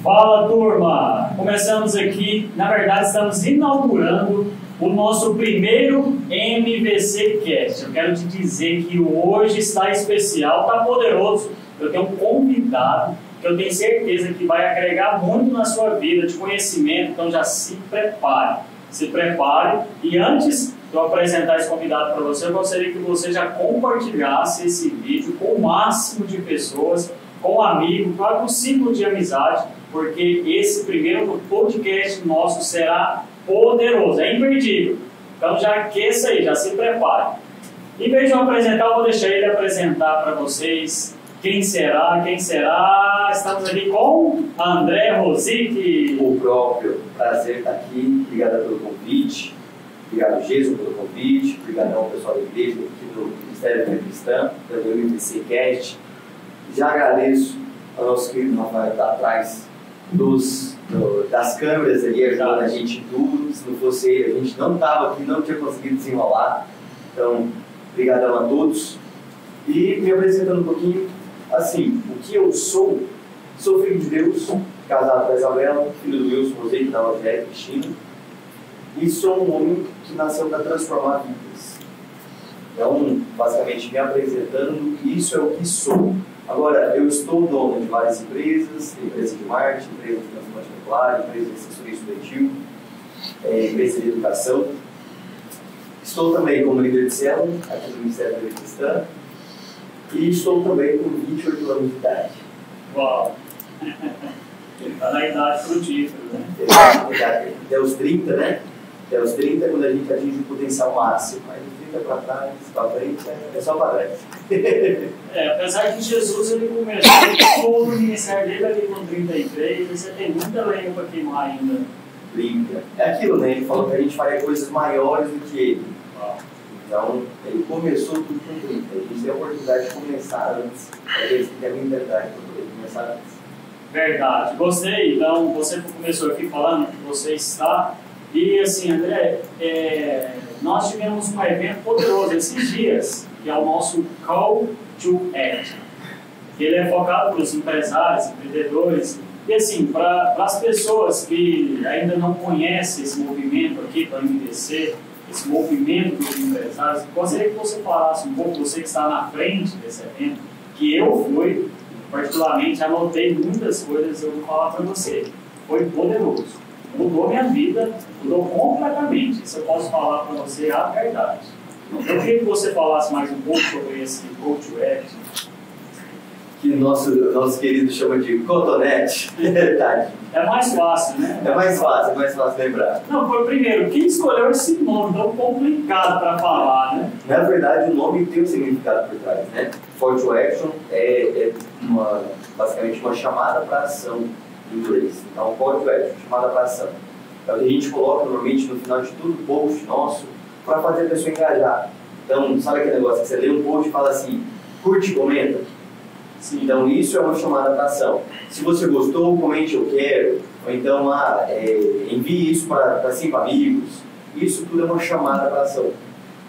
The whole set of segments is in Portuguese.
Fala, turma! Começamos aqui, na verdade estamos inaugurando o nosso primeiro MVC Cast. Eu quero te dizer que hoje está especial, está poderoso. Eu tenho um convidado que eu tenho certeza que vai agregar muito na sua vida de conhecimento, então já se prepare. Se prepare. E antes de eu apresentar esse convidado para você, eu gostaria que você já compartilhasse esse vídeo com o máximo de pessoas, com amigos, com um ciclo de amizade, porque esse primeiro podcast nosso será poderoso, é imperdível. Então já aqueça aí, já se prepare. Em vez de eu apresentar, eu vou deixar ele apresentar para vocês quem será. Estamos aqui com André Rosic. O próprio, prazer estar aqui, obrigado pelo convite, obrigado Jesus pelo convite, obrigado ao pessoal da igreja, aqui do Ministério da Cristã, do MVC Cast. Já agradeço ao nosso querido Rafael que está atrás das câmeras ali, ajudando a gente em tudo. Se não fosse ele, a gente não estava aqui, não tinha conseguido desenrolar. Então, obrigadão a todos. E me apresentando um pouquinho, assim, o que eu sou filho de Deus, casado com a Isabela, filho do Wilson Rosei, da Rogério Cristina, e sou um homem que nasceu para transformar vidas. Então, basicamente, me apresentando, isso é o que sou. Agora, eu estou dono de várias empresas, empresa de marketing, empresa de transformação escolar, empresa de assessoria estudantil, empresa de educação. Estou também como líder de célula, aqui no Ministério da Cristã, e estou também com 28 anos de idade. Uau! Está na idade frutífera, né? Até os 30, né? Até os 30 é quando a gente atinge o potencial máximo, mas de 30 para trás, para frente, é só para trás. Apesar que Jesus ele começou todo o ministério dele ali com 33, você tem muita lenha para queimar ainda. 30. É aquilo, né? Ele falou que a gente faria coisas maiores do que ele. Então, ele começou tudo com 30. A gente tem a oportunidade de começar antes, para eles que têm a mentalidade para poder começar antes. Verdade. Gostei. Então, você começou aqui falando que você está. E assim, André, nós tivemos um evento poderoso esses dias, que é o nosso Call to Action. Ele é focado para os empresários, empreendedores, e assim, para as pessoas que ainda não conhecem esse movimento aqui para o MVC, esse movimento dos empresários, gostaria que você falasse um pouco, você que está na frente desse evento, que eu fui, particularmente, anotei muitas coisas, eu vou falar para você. Foi poderoso. Mudou minha vida, mudou completamente. Isso eu posso falar para você a verdade. Eu queria que você falasse mais um pouco sobre esse Call to Action. Que nosso querido chama de cotonete. É mais fácil, né? É mais fácil lembrar. Não, foi primeiro, quem escolheu esse nome tão complicado para falar, né? Na verdade, o nome tem um significado por trás, né? Call to Action é basicamente uma chamada para ação em inglês. Então, Call to Action, chamada para ação. É o que a gente coloca normalmente no final de todo post nosso para fazer a pessoa engajar. Então, sabe aquele negócio que você lê um post e fala assim, curte e comenta? Sim. Então, isso é uma chamada para ação. Se você gostou, comente eu quero, ou então envie isso para 5 amigos. Isso tudo é uma chamada para ação.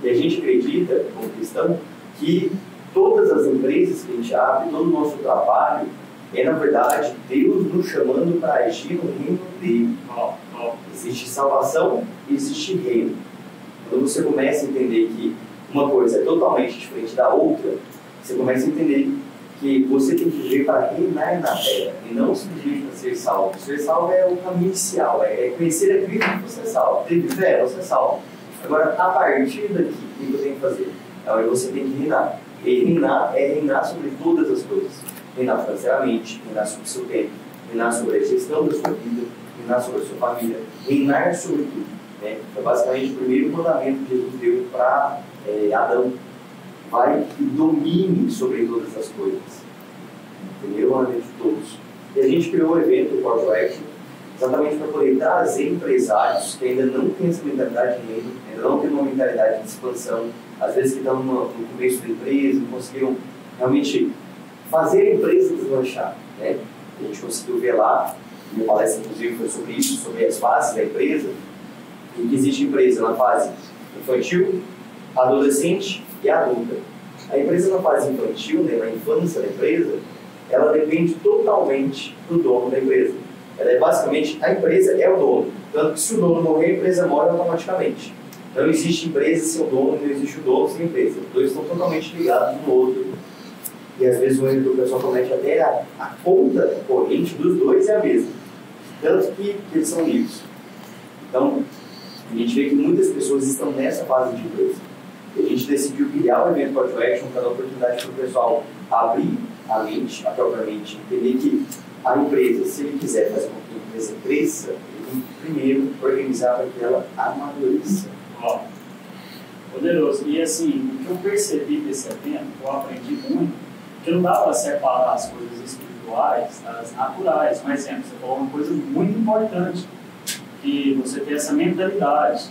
E a gente acredita, como cristão, que todas as empresas que a gente abre, todo o nosso trabalho, é na verdade Deus nos chamando para agir no reino dele. Existe salvação e existe reino. Quando você começa a entender que uma coisa é totalmente diferente da outra, você começa a entender que você tem que viver para reinar na terra e não simplesmente para ser salvo. Ser salvo é o caminho inicial, é conhecer a Cristo e você é salvo. Teve fé, você é salvo. Agora, a partir daqui, o que você tem que fazer? Agora você tem que reinar. E reinar é reinar sobre todas as coisas. Reinar financeiramente, reinar sobre o seu tempo, reinar sobre a gestão da sua vida, reinar sobre a sua família, reinar sobre tudo. Né? É basicamente o primeiro mandamento que Jesus deu para Adão. Vai e domine sobre todas as coisas. O primeiro mandamento de todos. E a gente criou o evento, o Call to Action, exatamente para poder trazer empresários que ainda não têm essa mentalidade de reino, ainda não têm uma mentalidade de expansão, às vezes que estão no começo da empresa, não conseguiram realmente fazer a empresa deslanchar. Né? A gente conseguiu ver lá, minha palestra inclusive foi sobre isso, sobre as fases da empresa, e que existe empresa na fase infantil, adolescente e adulta. A empresa na fase infantil, né, na infância da empresa, ela depende totalmente do dono da empresa. Ela é basicamente, a empresa é o dono. Tanto que se o dono morrer, a empresa morre automaticamente. Não existe empresa sem o dono, não existe o dono sem a empresa. Os dois estão totalmente ligados um no outro. E às vezes o erro do pessoal comete até a conta corrente dos dois é a mesma. Tanto que eles são livres. Então, a gente vê que muitas pessoas estão nessa fase de empresa. E a gente decidiu criar o evento Call to Action para dar oportunidade para o pessoal abrir a mente, a própria mente, entender que a empresa, se ele quiser fazer com que a empresa cresça, ele tem que primeiro organizar para que ela amadureça. Ó, poderoso. E assim, o que eu percebi desse evento, eu aprendi muito, que não dá para separar as coisas espirituais das naturais. Um exemplo, você falou uma coisa muito importante, que você tem essa mentalidade.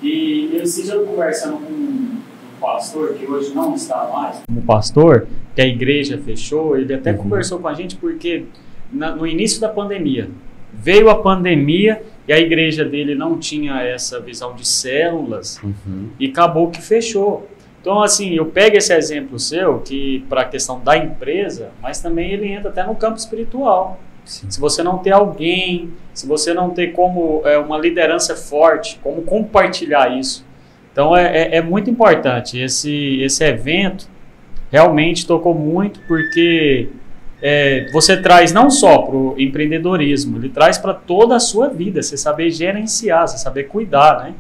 E eu estive conversando com um pastor, que hoje não está mais como pastor, que a igreja fechou, ele até conversou com a gente porque no início da pandemia, veio a pandemia e a igreja dele não tinha essa visão de células e acabou que fechou. Então, assim, eu pego esse exemplo seu, que para a questão da empresa, mas também ele entra até no campo espiritual. Sim. Se você não ter alguém, se você não ter como uma liderança forte, como compartilhar isso. Então, é muito importante. Esse evento realmente tocou muito, porque você traz não só para o empreendedorismo, ele traz para toda a sua vida, você saber gerenciar, você saber cuidar, né?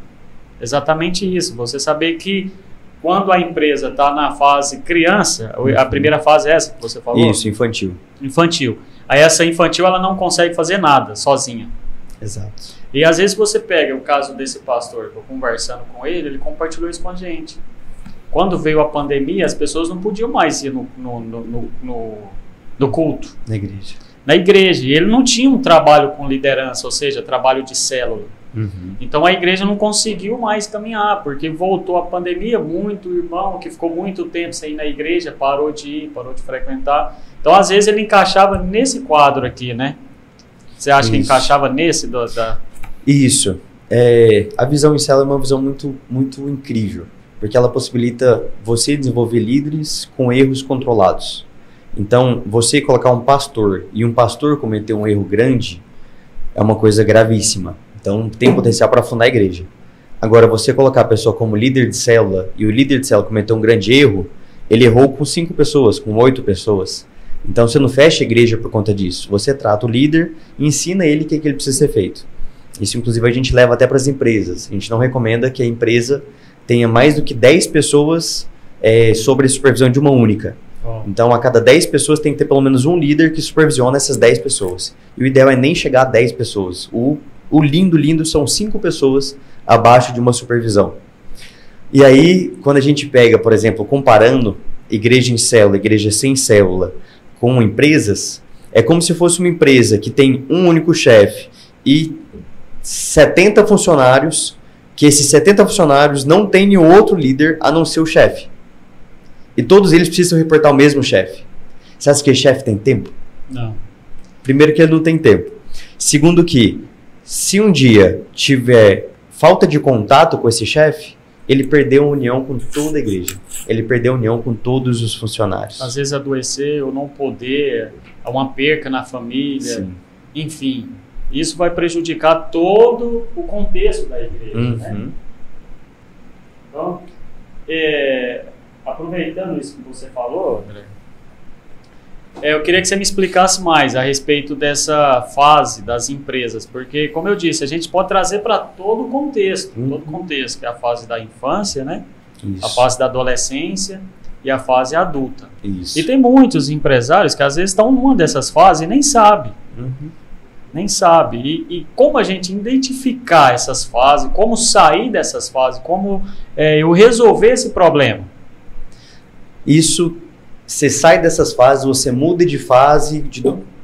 Exatamente isso, você saber que quando a empresa está na fase criança, a primeira fase é essa que você falou? Isso, infantil. Infantil. Aí essa infantil ela não consegue fazer nada sozinha. Exato. E às vezes você pega o caso desse pastor, eu conversando com ele compartilhou isso com a gente. Quando veio a pandemia, as pessoas não podiam mais ir no culto. Na igreja. Na igreja. E ele não tinha um trabalho com liderança, ou seja, trabalho de célula. Então a igreja não conseguiu mais caminhar, porque voltou a pandemia, muito irmão que ficou muito tempo sem ir na igreja, parou de ir, parou de frequentar. Então às vezes ele encaixava nesse quadro aqui, né? Você acha que encaixava nesse? Isso. A visão em célula é uma visão muito, muito incrível, porque ela possibilita você desenvolver líderes com erros controlados. Então, você colocar um pastor e um pastor cometer um erro grande é uma coisa gravíssima. Então, tem potencial para afundar a igreja. Agora, você colocar a pessoa como líder de célula e o líder de célula cometer um grande erro, ele errou com 5 pessoas, com 8 pessoas. Então, você não fecha a igreja por conta disso. Você trata o líder e ensina ele o que ele precisa ser feito. Isso, inclusive, a gente leva até para as empresas. A gente não recomenda que a empresa tenha mais do que 10 pessoas sob a supervisão de uma única. Então, a cada 10 pessoas tem que ter pelo menos um líder que supervisiona essas 10 pessoas. E o ideal é nem chegar a 10 pessoas. O lindo são 5 pessoas abaixo de uma supervisão. E aí, quando a gente pega, por exemplo, comparando igreja em célula, igreja sem célula, com empresas, é como se fosse uma empresa que tem um único chefe e 70 funcionários, que esses 70 funcionários não têm nenhum outro líder a não ser o chefe. E todos eles precisam reportar ao mesmo chefe. Você acha que o chefe tem tempo? Não. Primeiro que ele não tem tempo. Segundo que, se um dia tiver falta de contato com esse chefe, ele perdeu a união com toda a igreja. Ele perdeu a união com todos os funcionários. Às vezes adoecer ou não poder, uma perca na família. Sim. Enfim, isso vai prejudicar todo o contexto da igreja. Né? Então, aproveitando isso que você falou, André, eu queria que você me explicasse mais a respeito dessa fase das empresas, porque, como eu disse, a gente pode trazer para todo o contexto, que é a fase da infância, né? Isso. A fase da adolescência e a fase adulta. Isso. E tem muitos empresários que às vezes estão numa dessas fases e nem sabe. Nem sabe. E como a gente identificar essas fases, como sair dessas fases, como eu resolver esse problema? Isso, você sai dessas fases, você muda de fase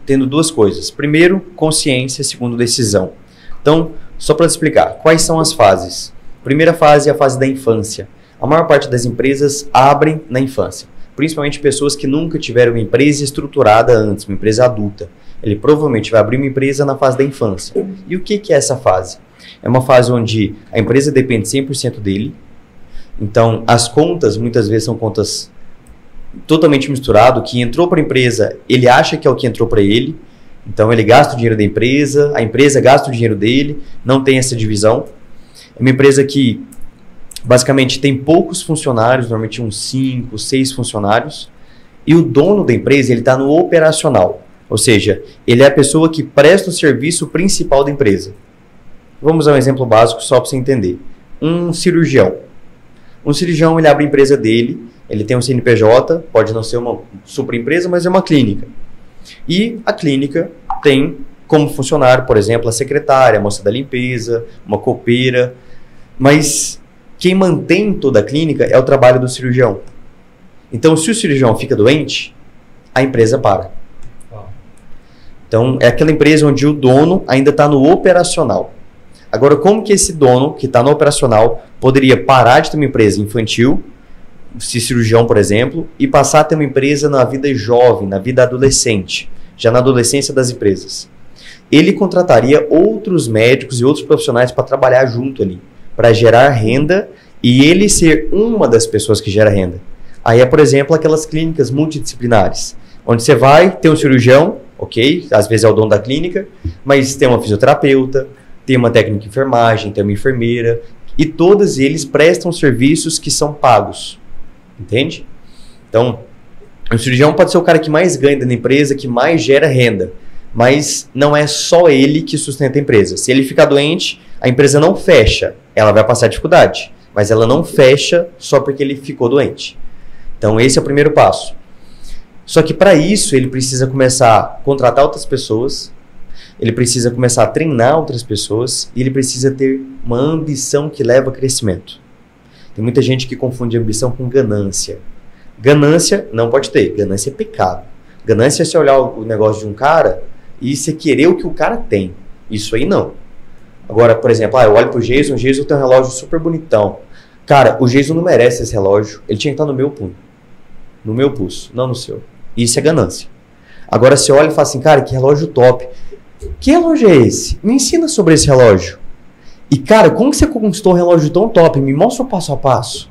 tendo duas coisas. Primeiro, consciência. Segundo, decisão. Então, só para explicar, quais são as fases? Primeira fase é a fase da infância. A maior parte das empresas abrem na infância. Principalmente pessoas que nunca tiveram uma empresa estruturada antes, uma empresa adulta. Ele provavelmente vai abrir uma empresa na fase da infância. E o que é essa fase? É uma fase onde a empresa depende 100% dele. Então, as contas muitas vezes são contas totalmente misturado, que entrou para a empresa, ele acha que é o que entrou para ele, Então ele gasta o dinheiro da empresa, a empresa gasta o dinheiro dele, não tem essa divisão. É uma empresa que basicamente tem poucos funcionários, normalmente uns 5, 6 funcionários, e o dono da empresa ele está no operacional, ou seja, ele é a pessoa que presta o serviço principal da empresa. Vamos dar um exemplo básico só para você entender. Um cirurgião. Um cirurgião ele abre a empresa dele, ele tem um CNPJ, pode não ser uma super empresa, mas é uma clínica. E a clínica tem como funcionário, por exemplo, a secretária, a moça da limpeza, uma copeira, mas quem mantém toda a clínica é o trabalho do cirurgião. Então, se o cirurgião fica doente, a empresa para. Então, é aquela empresa onde o dono ainda está no operacional. Agora, como que esse dono, que está no operacional, poderia parar de ter uma empresa infantil, se cirurgião, por exemplo, e passar a ter uma empresa na vida jovem, na vida adolescente, já na adolescência das empresas? Ele contrataria outros médicos e outros profissionais para trabalhar junto ali, para gerar renda e ele ser uma das pessoas que gera renda. Aí é, por exemplo, aquelas clínicas multidisciplinares, onde você vai ter um cirurgião, ok, às vezes é o dono da clínica, mas tem uma fisioterapeuta, tem uma técnica de enfermagem, tem uma enfermeira, e todos eles prestam serviços que são pagos, entende? Então, o cirurgião pode ser o cara que mais ganha na empresa, que mais gera renda, mas não é só ele que sustenta a empresa. Se ele ficar doente, a empresa não fecha, ela vai passar dificuldade, mas ela não fecha só porque ele ficou doente. Então esse é o primeiro passo. Só que para isso ele precisa começar a contratar outras pessoas, ele precisa começar a treinar outras pessoas e ele precisa ter uma ambição que leva a crescimento. Tem muita gente que confunde ambição com ganância. Ganância não pode ter, ganância é pecado. Ganância é você olhar o negócio de um cara e você querer o que o cara tem. Isso aí não. Agora, por exemplo, eu olho pro Jason tem um relógio super bonitão. Cara, o Jason não merece esse relógio, ele tinha que estar no meu punho. No meu pulso, não no seu. Isso é ganância. Agora você olha e fala assim, cara, que relógio top. Que relógio é esse? Me ensina sobre esse relógio. E cara, como que você conquistou um relógio tão top? Me mostra o passo a passo.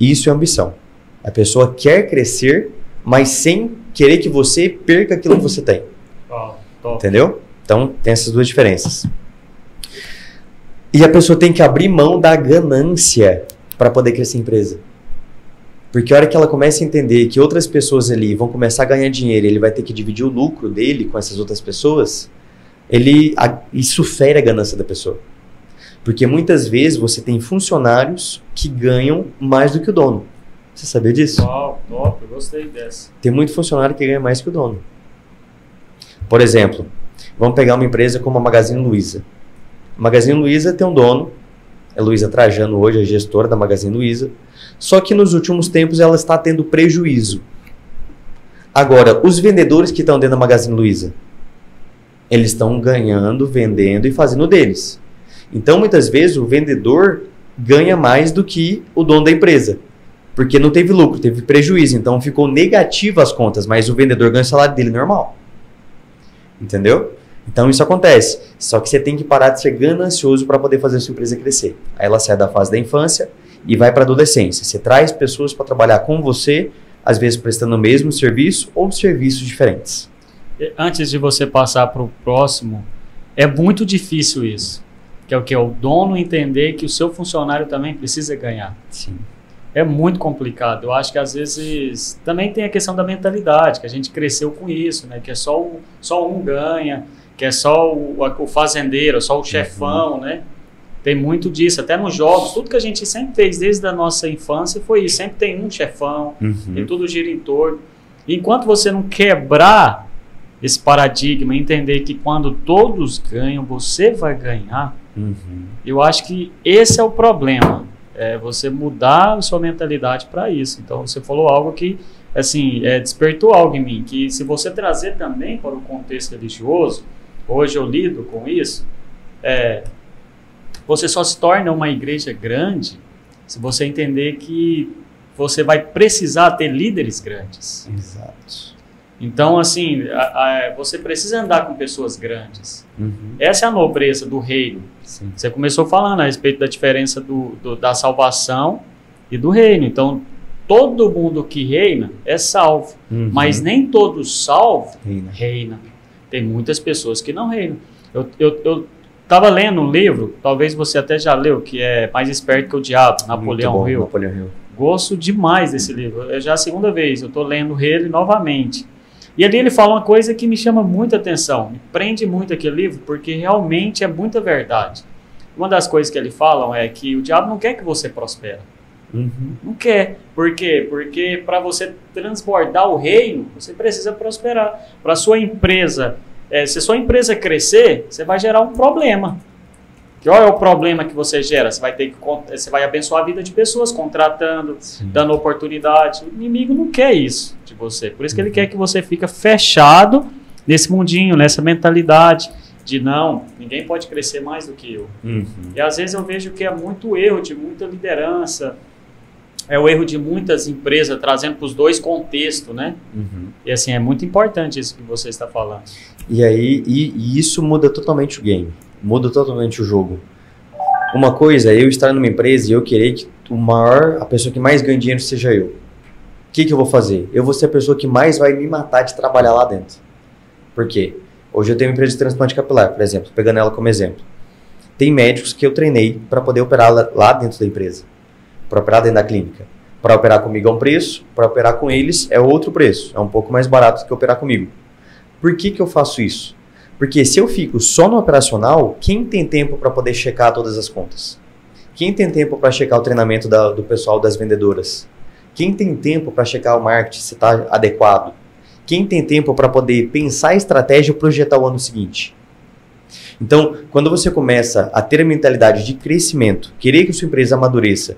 Isso é ambição. A pessoa quer crescer, mas sem querer que você perca aquilo que você tem. Entendeu? Então, tem essas duas diferenças. E a pessoa tem que abrir mão da ganância para poder crescer a empresa. Porque a hora que ela começa a entender que outras pessoas ali vão começar a ganhar dinheiro e ele vai ter que dividir o lucro dele com essas outras pessoas, isso fere a ganância da pessoa. Porque muitas vezes você tem funcionários que ganham mais do que o dono. Você sabia disso? Uau, top, eu gostei dessa. Tem muito funcionário que ganha mais que o dono. Por exemplo, vamos pegar uma empresa como a Magazine Luiza. A Magazine Luiza tem um dono, é Luiza Trajano hoje, a gestora da Magazine Luiza, só que nos últimos tempos ela está tendo prejuízo. Agora, os vendedores que estão dentro da Magazine Luiza, eles estão ganhando, vendendo e fazendo deles. Então, muitas vezes, o vendedor ganha mais do que o dono da empresa, porque não teve lucro, teve prejuízo, então ficou negativo as contas, mas o vendedor ganha o salário dele normal. Entendeu? Então isso acontece, só que você tem que parar de ser ganancioso para poder fazer a sua empresa crescer. Aí ela sai da fase da infância e vai para a adolescência. Você traz pessoas para trabalhar com você, às vezes prestando o mesmo serviço ou serviços diferentes. Antes de você passar para o próximo, é muito difícil isso, que é o que? O dono entender que o seu funcionário também precisa ganhar. Sim. É muito complicado. Eu acho que às vezes também tem a questão da mentalidade, que a gente cresceu com isso, né? Que é só um ganha, que é só o fazendeiro, só o chefão, né? Tem muito disso, até nos jogos, tudo que a gente sempre fez desde a nossa infância foi isso, sempre tem um chefão, e tudo gira em torno. Enquanto você não quebrar esse paradigma, entender que quando todos ganham, você vai ganhar, eu acho que esse é o problema. É você mudar a sua mentalidade para isso. Então, você falou algo que, assim, despertou algo em mim, que se você trazer também para o contexto religioso, hoje eu lido com isso, você só se torna uma igreja grande se você entender que você vai precisar ter líderes grandes. Exato. Então, assim, você precisa andar com pessoas grandes. Essa é a nobreza do reino. Sim. Você começou falando a respeito da diferença da salvação e do reino. Então, todo mundo que reina é salvo, mas nem todo salvo reina. Tem muitas pessoas que não reinam. Eu estava lendo um livro, talvez você até já leu, que é Mais Esperto que o Diabo, Napoleão Hill. Napoleão Hill. Gosto demais desse livro. É já a segunda vez, eu estou lendo ele novamente. E ali ele fala uma coisa que me chama muita atenção, me prende muito aquele livro, porque realmente é muita verdade. Uma das coisas que ele fala é que o diabo não quer que você prospere. Não quer. Por quê? Porque para você transbordar o reino, você precisa prosperar. Para sua empresa, se a sua empresa crescer, você vai gerar um problema. Qual é o problema que você gera? Você vai abençoar a vida de pessoas, contratando, dando oportunidade. O inimigo não quer isso de você. Por isso que ele quer que você fique fechado nesse mundinho, nessa mentalidade de não, ninguém pode crescer mais do que eu. E às vezes eu vejo que é muito erro de muita liderança, é o erro de muitas empresas trazendo para os dois contextos, né? E assim, é muito importante isso que você está falando. E aí, e isso muda totalmente o game, muda totalmente o jogo. Uma coisa é eu estar numa empresa e eu querer que a pessoa que mais ganha dinheiro seja eu. O que eu vou fazer? Eu vou ser a pessoa que mais vai me matar de trabalhar lá dentro. Por quê? Hoje eu tenho uma empresa de transplante capilar, por exemplo, pegando ela como exemplo. Tem médicos que eu treinei para poder operar lá dentro da empresa, para operar dentro da clínica. Para operar comigo é um preço, para operar com eles é outro preço, é um pouco mais barato do que operar comigo. Por que eu faço isso? Porque se eu fico só no operacional, quem tem tempo para poder checar todas as contas? Quem tem tempo para checar o treinamento do pessoal das vendedoras? Quem tem tempo para checar o marketing se está adequado? Quem tem tempo para poder pensar a estratégia e projetar o ano seguinte? Então, quando você começa a ter a mentalidade de crescimento, querer que a sua empresa amadureça,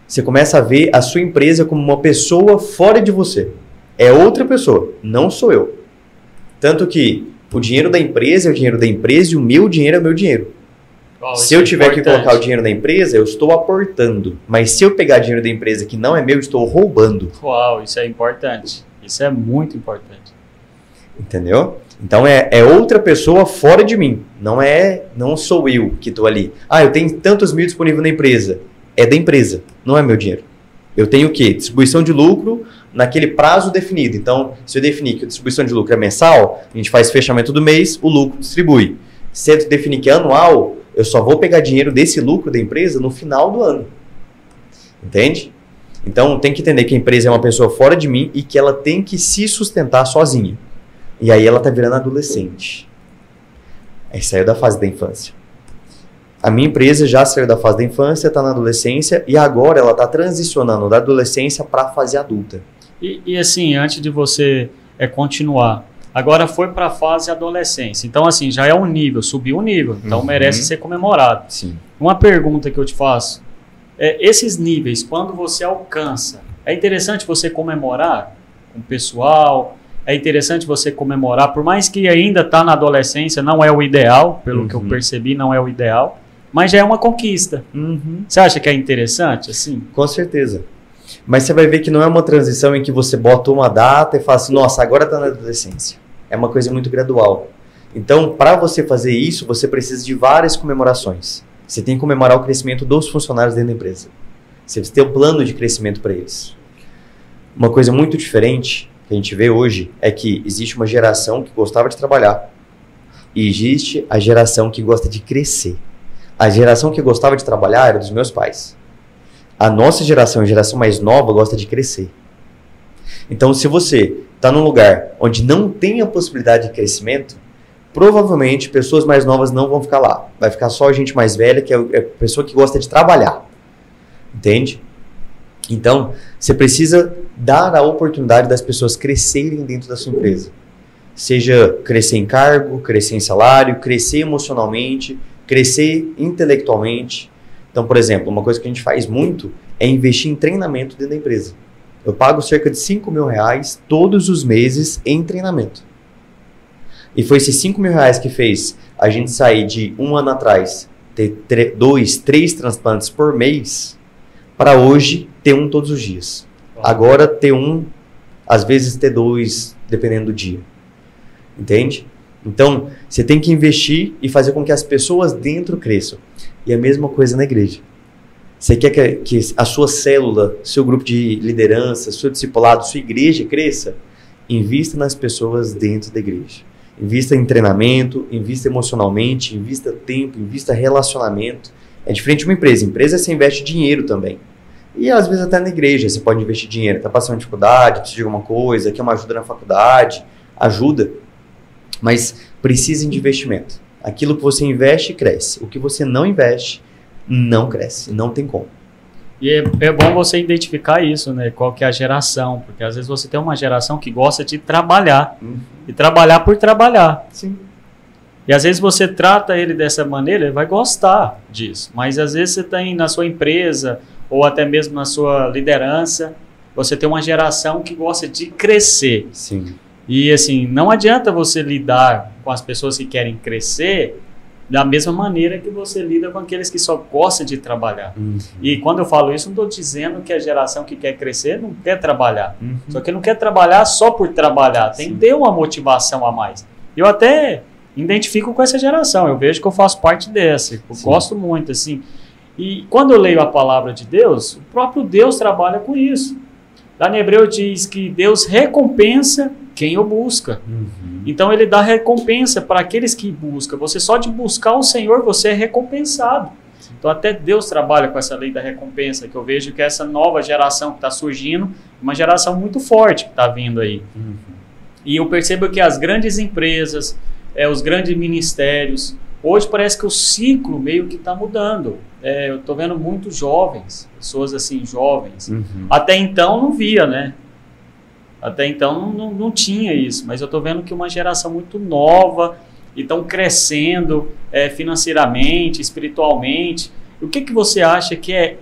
você começa a ver a sua empresa como uma pessoa fora de você. É outra pessoa, não sou eu. Tanto que o dinheiro da empresa é o dinheiro da empresa e o meu dinheiro é o meu dinheiro. Se eu tiver que colocar o dinheiro da empresa, eu estou aportando. Mas se eu pegar dinheiro da empresa que não é meu, eu estou roubando. Uau, isso é importante. Isso é muito importante. Entendeu? Então é outra pessoa fora de mim. Não sou eu que estou ali. Eu tenho tantos mil disponível na empresa. É da empresa, não é meu dinheiro. Eu tenho o quê? Distribuição de lucro naquele prazo definido. Então, se eu definir que a distribuição de lucro é mensal, a gente faz fechamento do mês, o lucro distribui. Se eu definir que é anual, eu só vou pegar dinheiro desse lucro da empresa no final do ano. Entende? Então, tem que entender que a empresa é uma pessoa fora de mim e que ela tem que se sustentar sozinha. E aí ela está virando adolescente. Aí saiu da fase da infância. A minha empresa já saiu da fase da infância, está na adolescência e agora ela está transicionando da adolescência para a fase adulta. E assim, antes de você continuar, agora foi para a fase adolescência. Então assim, já é um nível, subiu um nível, então merece ser comemorado. Sim. Uma pergunta que eu te faço, esses níveis, quando você alcança, é interessante você comemorar com o pessoal, é interessante você comemorar, por mais que ainda está na adolescência, não é o ideal, pelo que eu percebi, não é o ideal, mas já é uma conquista. Você acha que é interessante assim? Com certeza. Mas você vai ver que não é uma transição em que você bota uma data e fala assim, nossa, agora está na adolescência. É uma coisa muito gradual. Então, para você fazer isso, você precisa de várias comemorações. Você tem que comemorar o crescimento dos funcionários dentro da empresa. Você tem um plano de crescimento para eles. Uma coisa muito diferente que a gente vê hoje é que existe uma geração que gostava de trabalhar e existe a geração que gosta de crescer. A geração que gostava de trabalhar era dos meus pais. A nossa geração, a geração mais nova, gosta de crescer. Então, se você está num lugar onde não tem a possibilidade de crescimento, provavelmente pessoas mais novas não vão ficar lá. Vai ficar só a gente mais velha, que é a pessoa que gosta de trabalhar. Entende? Então, você precisa dar a oportunidade das pessoas crescerem dentro da sua empresa. Seja crescer em cargo, crescer em salário, crescer emocionalmente, crescer intelectualmente. Então, por exemplo, uma coisa que a gente faz muito é investir em treinamento dentro da empresa. Eu pago cerca de R$5.000 todos os meses em treinamento. E foi esses R$5.000 que fez a gente sair de um ano atrás, ter 2, 3 transplantes por mês, para hoje ter um todos os dias. Agora ter um, às vezes ter 2, dependendo do dia. Entende? Então, você tem que investir e fazer com que as pessoas dentro cresçam. E a mesma coisa na igreja. Você quer que a sua célula, seu grupo de liderança, seu discipulado, sua igreja cresça? Invista nas pessoas dentro da igreja. Invista em treinamento, invista emocionalmente, invista tempo, invista relacionamento. É diferente de uma empresa. Empresa você investe dinheiro também. E às vezes até na igreja você pode investir dinheiro. Está passando dificuldade, precisa de alguma coisa, quer uma ajuda na faculdade, ajuda. Mas precisa de investimento. Aquilo que você investe, cresce. O que você não investe, não cresce. Não tem como. E é bom você identificar isso, né? Qual que é a geração. Porque às vezes você tem uma geração que gosta de trabalhar. E trabalhar por trabalhar. Sim. E às vezes você trata ele dessa maneira, ele vai gostar disso. Mas às vezes você tem na sua empresa, ou até mesmo na sua liderança, você tem uma geração que gosta de crescer. Sim. E assim, não adianta você lidar com as pessoas que querem crescer da mesma maneira que você lida com aqueles que só gostam de trabalhar. E quando eu falo isso, não estou dizendo que a geração que quer crescer não quer trabalhar. Só que não quer trabalhar só por trabalhar. Tem que ter uma motivação a mais. Eu até identifico com essa geração. Eu vejo que eu faço parte dessa. Eu gosto muito, assim. E quando eu leio a palavra de Deus, o próprio Deus trabalha com isso. Lá em Hebreu diz que Deus recompensa quem o busca. Então ele dá recompensa para aqueles que buscam. Você só de buscar o Senhor, você é recompensado. Então até Deus trabalha com essa lei da recompensa, que eu vejo que essa nova geração que está surgindo, uma geração muito forte que está vindo aí. E eu percebo que as grandes empresas, os grandes ministérios, hoje parece que o ciclo meio que está mudando. Eu estou vendo muitos jovens, pessoas assim, jovens. Até então não via, né? Até então não tinha isso, mas eu estou vendo que uma geração muito nova e estão crescendo financeiramente, espiritualmente. O que você acha que é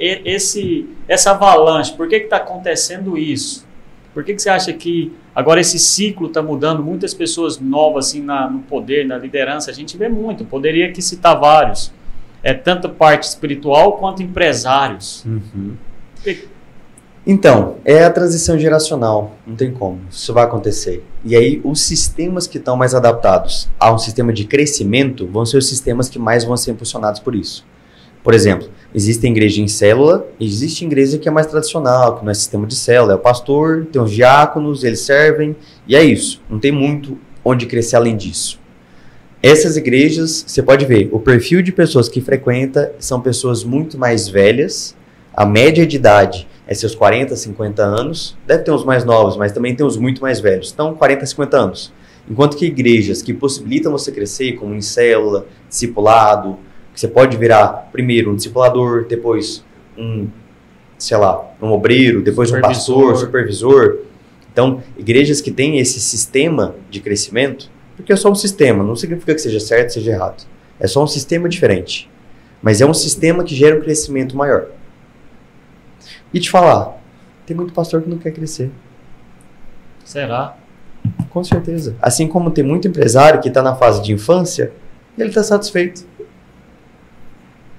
essa avalanche? Por que está acontecendo isso? Por que você acha que agora esse ciclo está mudando? Muitas pessoas novas assim, no poder, na liderança, a gente vê muito. Poderia aqui citar vários. Tanto parte espiritual quanto empresários. Então, é a transição geracional, não tem como, isso vai acontecer. E aí, os sistemas que estão mais adaptados a um sistema de crescimento vão ser os sistemas que mais vão ser impulsionados por isso. Por exemplo, existe igreja em célula, existe igreja que é mais tradicional, que não é sistema de célula, é o pastor, tem os diáconos, eles servem, e é isso, não tem muito onde crescer além disso. Essas igrejas, você pode ver, o perfil de pessoas que frequenta são pessoas muito mais velhas, a média de idade é seus 40, 50 anos, deve ter uns mais novos, mas também tem uns muito mais velhos, então 40, 50 anos. Enquanto que igrejas que possibilitam você crescer, como em célula, discipulado, que você pode virar primeiro um discipulador, depois um obreiro, depois um pastor, supervisor. Então, igrejas que têm esse sistema de crescimento, porque é só um sistema, não significa que seja certo, seja errado. É só um sistema diferente, mas é um sistema que gera um crescimento maior. E te falar, tem muito pastor que não quer crescer. Será? Com certeza. Assim como tem muito empresário que está na fase de infância e ele está satisfeito.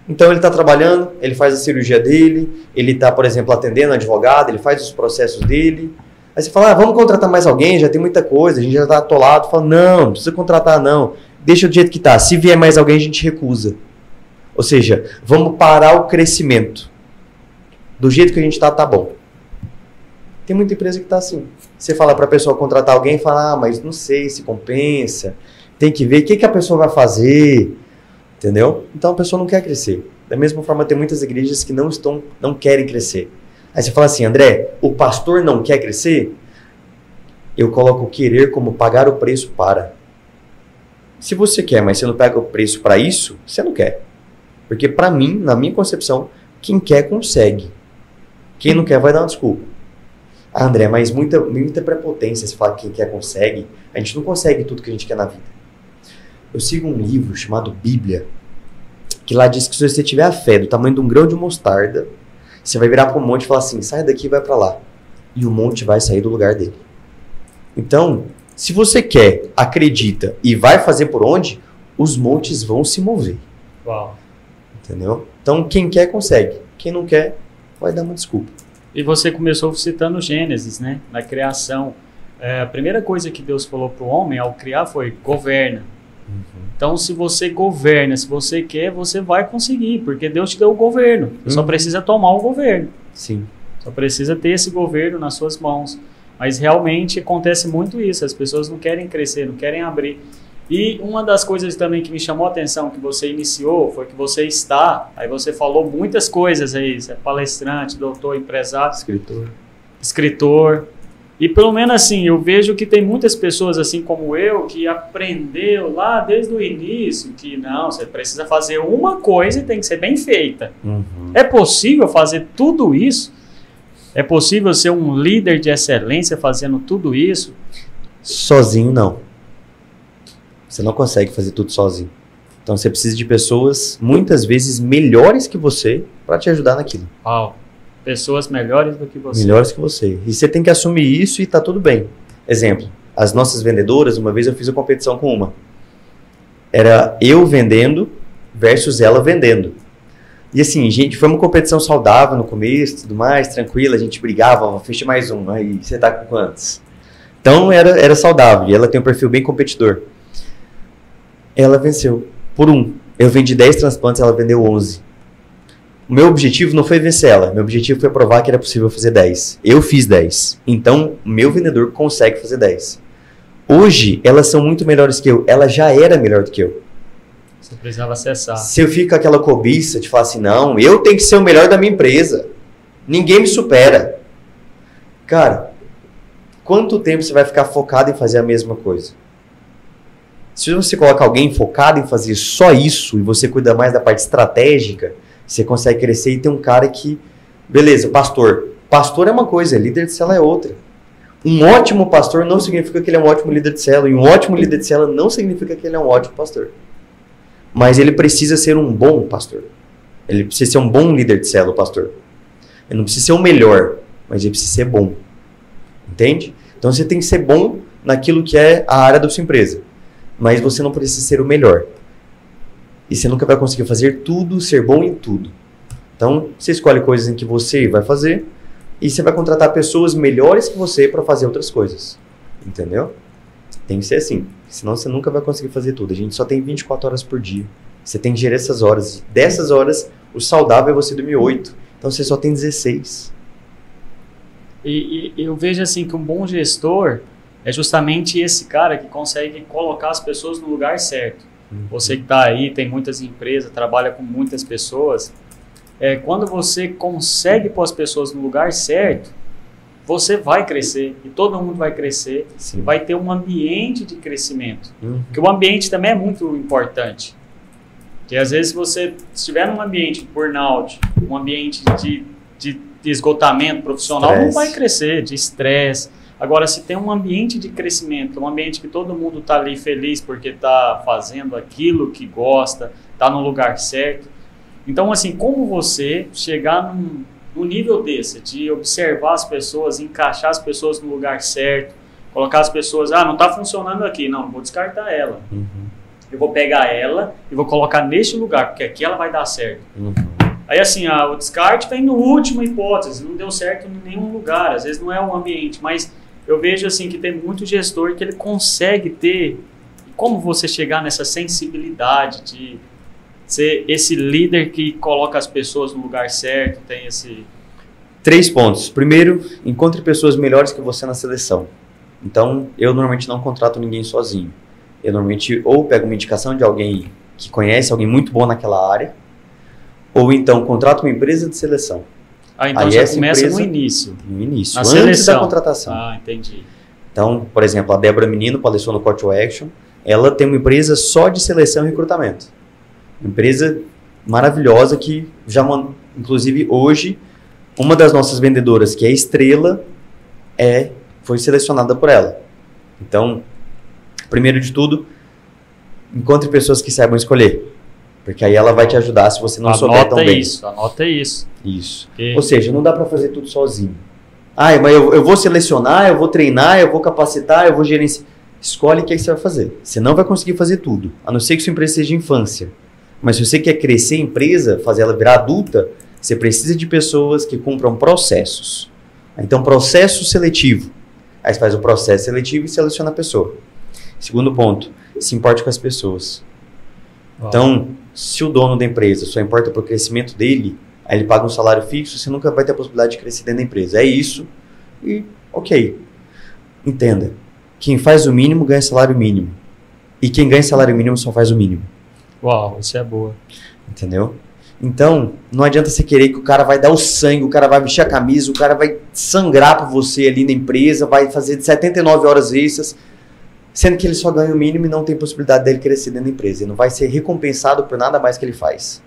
Então ele está trabalhando, ele faz a cirurgia dele, ele está, por exemplo, atendendo advogado, ele faz os processos dele. Aí você fala, vamos contratar mais alguém, já tem muita coisa, a gente já está atolado. Fala, não precisa contratar não, deixa do jeito que está. Se vier mais alguém, a gente recusa. Ou seja, vamos parar o crescimento. Do jeito que a gente tá bom. Tem muita empresa que tá assim. Você fala para a pessoa contratar alguém e fala, mas não sei se compensa. Tem que ver o que a pessoa vai fazer. Entendeu? Então a pessoa não quer crescer. Da mesma forma, tem muitas igrejas que não querem crescer. Aí você fala assim, André, o pastor não quer crescer? Eu coloco o querer como pagar o preço para. Se você quer, mas você não paga o preço para isso, você não quer. Porque para mim, na minha concepção, quem quer consegue. Quem não quer vai dar uma desculpa. Ah, André, mas muita prepotência se falar que quem quer consegue. A gente não consegue tudo que a gente quer na vida. Eu sigo um livro chamado Bíblia, que lá diz que se você tiver a fé do tamanho de um grão de mostarda, você vai virar para um monte e falar assim, sai daqui e vai para lá. E o monte vai sair do lugar dele. Então, se você quer, acredita e vai fazer por onde, os montes vão se mover. Uau. Entendeu? Então, quem quer, consegue. Quem não quer, vai dar uma desculpa. E você começou citando Gênesis, né? Na criação. A primeira coisa que Deus falou para o homem ao criar foi, governa. Então, se você governa, se você quer, você vai conseguir, porque Deus te deu o governo. Você só precisa tomar o governo. Sim. Só precisa ter esse governo nas suas mãos. Mas realmente acontece muito isso. As pessoas não querem crescer, não querem abrir. E uma das coisas também que me chamou a atenção que você iniciou foi que você aí você falou muitas coisas aí, você é palestrante, doutor, empresário, escritor. E pelo menos assim, eu vejo que tem muitas pessoas assim como eu que aprendeu lá desde o início que não, você precisa fazer uma coisa e tem que ser bem feita. É possível fazer tudo isso? É possível ser um líder de excelência fazendo tudo isso? Sozinho não. Você não consegue fazer tudo sozinho. Então você precisa de pessoas muitas vezes melhores que você para te ajudar naquilo. Uau. Pessoas melhores do que você. Melhores que você. E você tem que assumir isso e tá tudo bem. Exemplo, as nossas vendedoras, uma vez eu fiz uma competição com uma. Era eu vendendo versus ela vendendo. E assim, gente, foi uma competição saudável no começo, tudo mais, tranquila, a gente brigava, fecha mais um, aí você tá com quantos? Então era saudável, e ela tem um perfil bem competidor. Ela venceu por 1. Eu vendi 10 transplantes, ela vendeu 11. O meu objetivo não foi vencer ela, meu objetivo foi provar que era possível fazer 10. Eu fiz 10, então meu vendedor consegue fazer 10. Hoje, elas são muito melhores que eu, ela já era melhor do que eu. Você precisava acessar. Se eu fico com aquela cobiça de falar assim, não, eu tenho que ser o melhor da minha empresa, ninguém me supera. Cara, quanto tempo você vai ficar focado em fazer a mesma coisa? Se você coloca alguém focado em fazer só isso e você cuida mais da parte estratégica, você consegue crescer e ter um cara que... Beleza, pastor. Pastor é uma coisa, líder de célula é outra. Um ótimo pastor não significa que ele é um ótimo líder de célula. E um ótimo líder de célula não significa que ele é um ótimo pastor. Mas ele precisa ser um bom pastor. Ele precisa ser um bom líder de célula, pastor. Ele não precisa ser o melhor, mas ele precisa ser bom. Entende? Então você tem que ser bom naquilo que é a área da sua empresa. Mas você não precisa ser o melhor. E você nunca vai conseguir fazer tudo, ser bom em tudo. Então, você escolhe coisas em que você vai fazer e você vai contratar pessoas melhores que você para fazer outras coisas. Entendeu? Tem que ser assim. Senão você nunca vai conseguir fazer tudo. A gente só tem 24 horas por dia. Você tem que gerir essas horas. Dessas horas, o saudável é você dormir 8. Então, você só tem 16. E eu vejo assim que um bom gestor é justamente esse cara que consegue colocar as pessoas no lugar certo. Você que está aí, tem muitas empresas, trabalha com muitas pessoas. Quando você consegue pôr as pessoas no lugar certo, você vai crescer e todo mundo vai crescer. Sim. E vai ter um ambiente de crescimento. Porque o ambiente também é muito importante. Porque às vezes você estiver num ambiente de burnout, um ambiente de esgotamento profissional, Stress. não vai crescer, de estresse. Agora, se tem um ambiente de crescimento, um ambiente que todo mundo está ali feliz porque está fazendo aquilo que gosta, está no lugar certo. Então, assim, como você chegar num nível desse, de observar as pessoas, encaixar as pessoas no lugar certo, colocar as pessoas, não está funcionando aqui, não, vou descartar ela. Eu vou pegar ela e vou colocar neste lugar, porque aqui ela vai dar certo. Aí assim, o descarte está indo última hipótese, não deu certo em nenhum lugar, às vezes não é um ambiente, mas eu vejo assim que tem muito gestor que ele consegue ter, como você chegar nessa sensibilidade de ser esse líder que coloca as pessoas no lugar certo, tem esse... 3 pontos. Primeiro, encontre pessoas melhores que você na seleção. Então, eu normalmente não contrato ninguém sozinho. Eu normalmente ou pego uma indicação de alguém que conhece, alguém muito bom naquela área, ou então contrato uma empresa de seleção. Então já começa no início. No início, antes seleção da contratação. Entendi. Então, por exemplo, a Débora Menino palestrou no Call to Action. Ela tem uma empresa só de seleção e recrutamento. Uma empresa maravilhosa que já, inclusive hoje, uma das nossas vendedoras, que é estrela, foi selecionada por ela. Então, primeiro de tudo, encontre pessoas que saibam escolher. Porque aí ela vai te ajudar se você não souber tão bem. Anota isso. Isso. Ou seja, não dá para fazer tudo sozinho. Mas eu vou selecionar, eu vou treinar, eu vou capacitar, eu vou gerenciar. Escolhe o que você vai fazer. Você não vai conseguir fazer tudo, a não ser que sua empresa seja infância. Mas se você quer crescer a empresa, fazer ela virar adulta, você precisa de pessoas que cumpram processos. Então, processo seletivo. Aí você faz o processo seletivo e seleciona a pessoa. Segundo ponto, se importe com as pessoas. Então, se o dono da empresa só importa para o crescimento dele, aí ele paga um salário fixo, você nunca vai ter a possibilidade de crescer dentro da empresa. É isso e ok. Entenda, quem faz o mínimo ganha salário mínimo. E quem ganha salário mínimo só faz o mínimo. Uau, isso é boa. Entendeu? Então, não adianta você querer que o cara vai dar o sangue, o cara vai vestir a camisa, o cara vai sangrar por você ali na empresa, vai fazer 79 horas extras, sendo que ele só ganha o mínimo e não tem possibilidade dele crescer dentro da empresa. Ele não vai ser recompensado por nada mais que ele faz.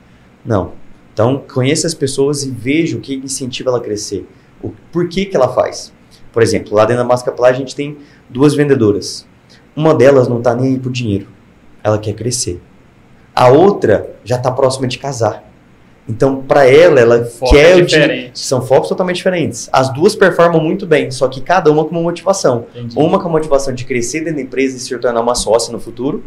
Não. Então, conheça as pessoas e veja o que incentiva ela a crescer. O porquê que ela faz. Por exemplo, lá dentro da Mascaplar a gente tem 2 vendedoras. Uma delas não está nem aí por dinheiro. Ela quer crescer. A outra já está próxima de casar. Então, para ela quer o dinheiro. São focos totalmente diferentes. As 2 performam muito bem, só que cada uma com uma motivação. Entendi. Uma com a motivação de crescer dentro da empresa e se tornar uma sócia no futuro.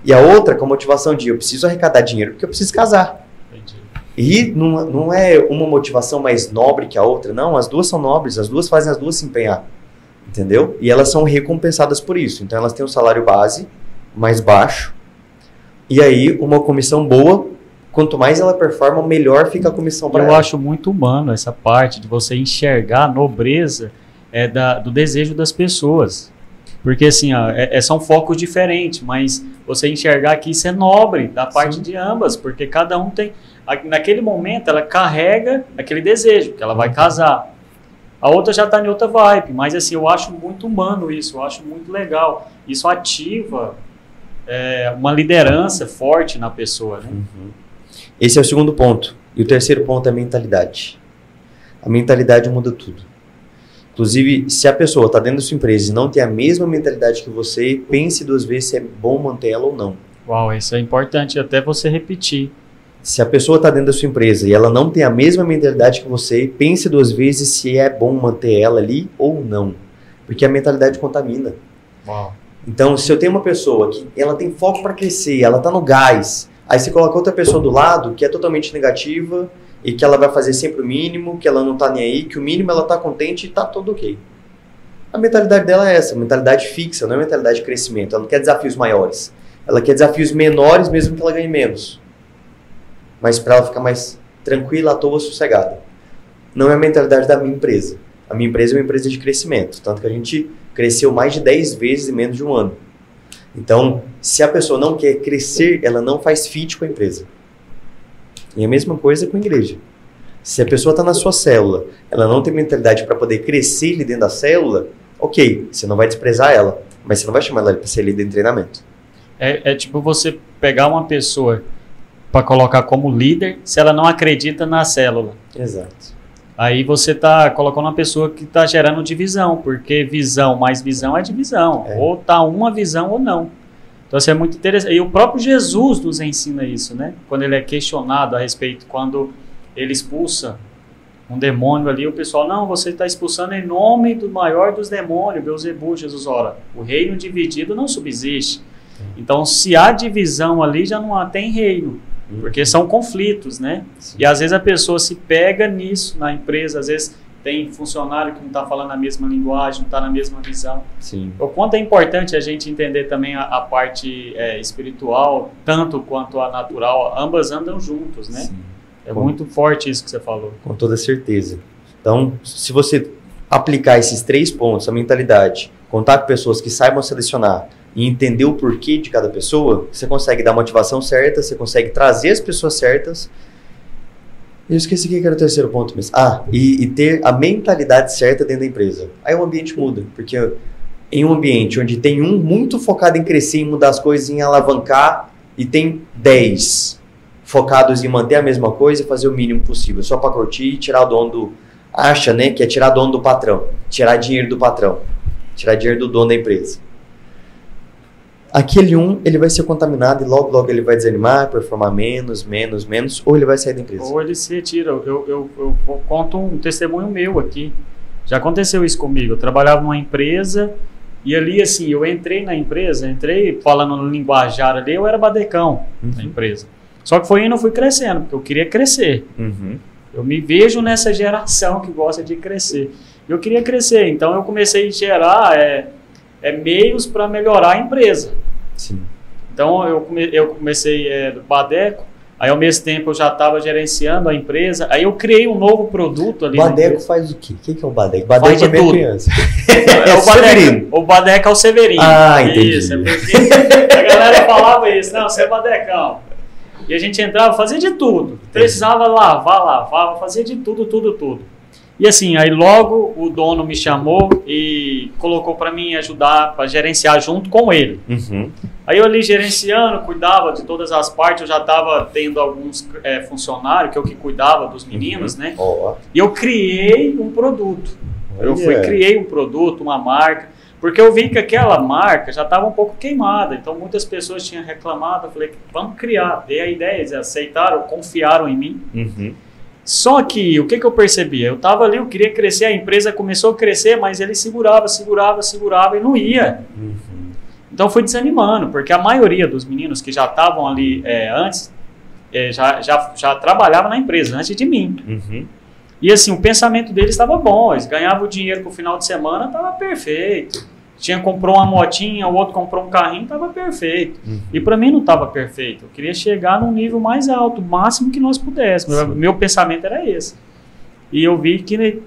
E a outra com a motivação de eu preciso arrecadar dinheiro porque eu preciso casar. Entendi. E não é uma motivação mais nobre que a outra, não. As 2 são nobres, as 2 fazem as 2 se empenhar. Entendeu? E elas são recompensadas por isso. Então, elas têm um salário base mais baixo. E aí, uma comissão boa. Quanto mais ela performa, melhor fica a comissão para ela. Eu acho muito humano essa parte de você enxergar a nobreza do desejo das pessoas. Porque assim, ó, são focos diferentes, mas você enxergar que isso é nobre da parte Sim. de ambas, porque cada um tem... Naquele momento, ela carrega aquele desejo, que ela vai casar. A outra já está em outra vibe, mas assim, eu acho muito humano isso, eu acho muito legal. Isso ativa uma liderança forte na pessoa, né? Uhum. Esse é o segundo ponto. E o terceiro ponto é a mentalidade. A mentalidade muda tudo. Inclusive, se a pessoa está dentro da sua empresa e não tem a mesma mentalidade que você, pense 2 vezes se é bom manter ela ou não. Uau, isso é importante até você repetir. Se a pessoa está dentro da sua empresa e ela não tem a mesma mentalidade que você, pense 2 vezes se é bom manter ela ali ou não. Porque a mentalidade contamina. Uau. Então, se eu tenho uma pessoa que ela tem foco para crescer, ela está no gás, aí você coloca outra pessoa do lado que é totalmente negativa e que ela vai fazer sempre o mínimo, que ela não está nem aí, que o mínimo ela está contente e está tudo ok. A mentalidade dela é essa, mentalidade fixa, não é mentalidade de crescimento. Ela não quer desafios maiores. Ela quer desafios menores mesmo que ela ganhe menos. Mas para ela ficar mais tranquila, à toa, sossegada. Não é a mentalidade da minha empresa. A minha empresa é uma empresa de crescimento, tanto que a gente cresceu mais de 10 vezes em menos de um ano. Então, se a pessoa não quer crescer, ela não faz fit com a empresa. E a mesma coisa com a igreja. Se a pessoa está na sua célula, ela não tem mentalidade para poder crescer ali dentro da célula, ok, você não vai desprezar ela, mas você não vai chamar ela para ser líder em treinamento. É tipo você pegar uma pessoa para colocar como líder se ela não acredita na célula. Exato. Aí você está colocando uma pessoa que está gerando divisão, porque visão mais visão é divisão. Ou tá uma visão ou não. Então isso é muito interessante. E o próprio Jesus nos ensina isso, né? Quando ele é questionado a respeito, quando ele expulsa um demônio ali, o pessoal, não, você está expulsando em nome do maior dos demônios, Beelzebul. Jesus, ora, o reino dividido não subsiste. Então, se há divisão ali, já não tem reino. Porque são conflitos, né? Sim. E às vezes a pessoa se pega nisso na empresa, às vezes tem funcionário que não está falando a mesma linguagem, não está na mesma visão. Sim. O quanto é importante a gente entender também a parte espiritual, tanto quanto a natural, ambas andam juntos, né? Sim. É muito forte isso que você falou. Com toda certeza. Então, se você aplicar esses 3 pontos, a mentalidade, contar com pessoas que saibam selecionar, e entender o porquê de cada pessoa, você consegue dar a motivação certa, você consegue trazer as pessoas certas. Eu esqueci que era o terceiro ponto mesmo. E ter a mentalidade certa dentro da empresa. Aí o ambiente muda, porque em um ambiente onde tem um muito focado em crescer, em mudar as coisas, em alavancar, e tem 10 focados em manter a mesma coisa e fazer o mínimo possível, só para curtir e tirar o dono do... Acha, né, que é tirar o dono do patrão, tirar dinheiro do patrão, tirar dinheiro do dono da empresa. Aquele ele vai ser contaminado e logo ele vai desanimar, performar menos, ou ele vai sair da empresa. Ou ele se retira. Eu conto um testemunho meu aqui. Já aconteceu isso comigo. Eu trabalhava numa empresa e ali, assim, eu entrei na empresa, falando no linguajar ali, eu era badecão na empresa. Só que fui crescendo, porque eu queria crescer. Eu me vejo nessa geração que gosta de crescer. Eu queria crescer, então eu comecei a gerar... meios para melhorar a empresa. Sim. Então eu comecei do Badeco, Aí, ao mesmo tempo, eu já estava gerenciando a empresa. Aí, eu criei um novo produto ali. Badeco faz o quê? O que é o Badeco? Badeco faz de tudo. Criança. O Badeco é o Severino. Ah, entendi. Isso, é porque a galera falava isso. Não, você é Badecão. E a gente entrava, fazia de tudo. Precisava lavar, lavava, fazia de tudo, tudo, tudo. E assim, aí logo o dono me chamou e colocou para mim ajudar, para gerenciar junto com ele. Uhum. Aí eu ali gerenciando, cuidava de todas as partes, eu já estava tendo alguns funcionários, que eu que cuidava dos meninos, né? Oh. E eu criei um produto. Criei um produto, uma marca, porque eu vi que aquela marca já estava um pouco queimada, então muitas pessoas tinham reclamado, eu falei, vamos criar, dei a ideia, eles aceitaram, confiaram em mim. Uhum. Só que, o que eu percebi? Eu estava ali, eu queria crescer, a empresa começou a crescer, mas ele segurava e não ia. Uhum. Então fui desanimando, porque a maioria dos meninos que já estavam ali antes, já trabalhava na empresa, antes de mim. Uhum. E assim, o pensamento deles estava bom, eles ganhavam o dinheiro pro final de semana, estava perfeito. Comprou uma motinha, o outro comprou um carrinho, estava perfeito. Uhum. E para mim não estava perfeito. Eu queria chegar num nível mais alto, o máximo que nós pudéssemos. Meu pensamento era esse. E eu vi que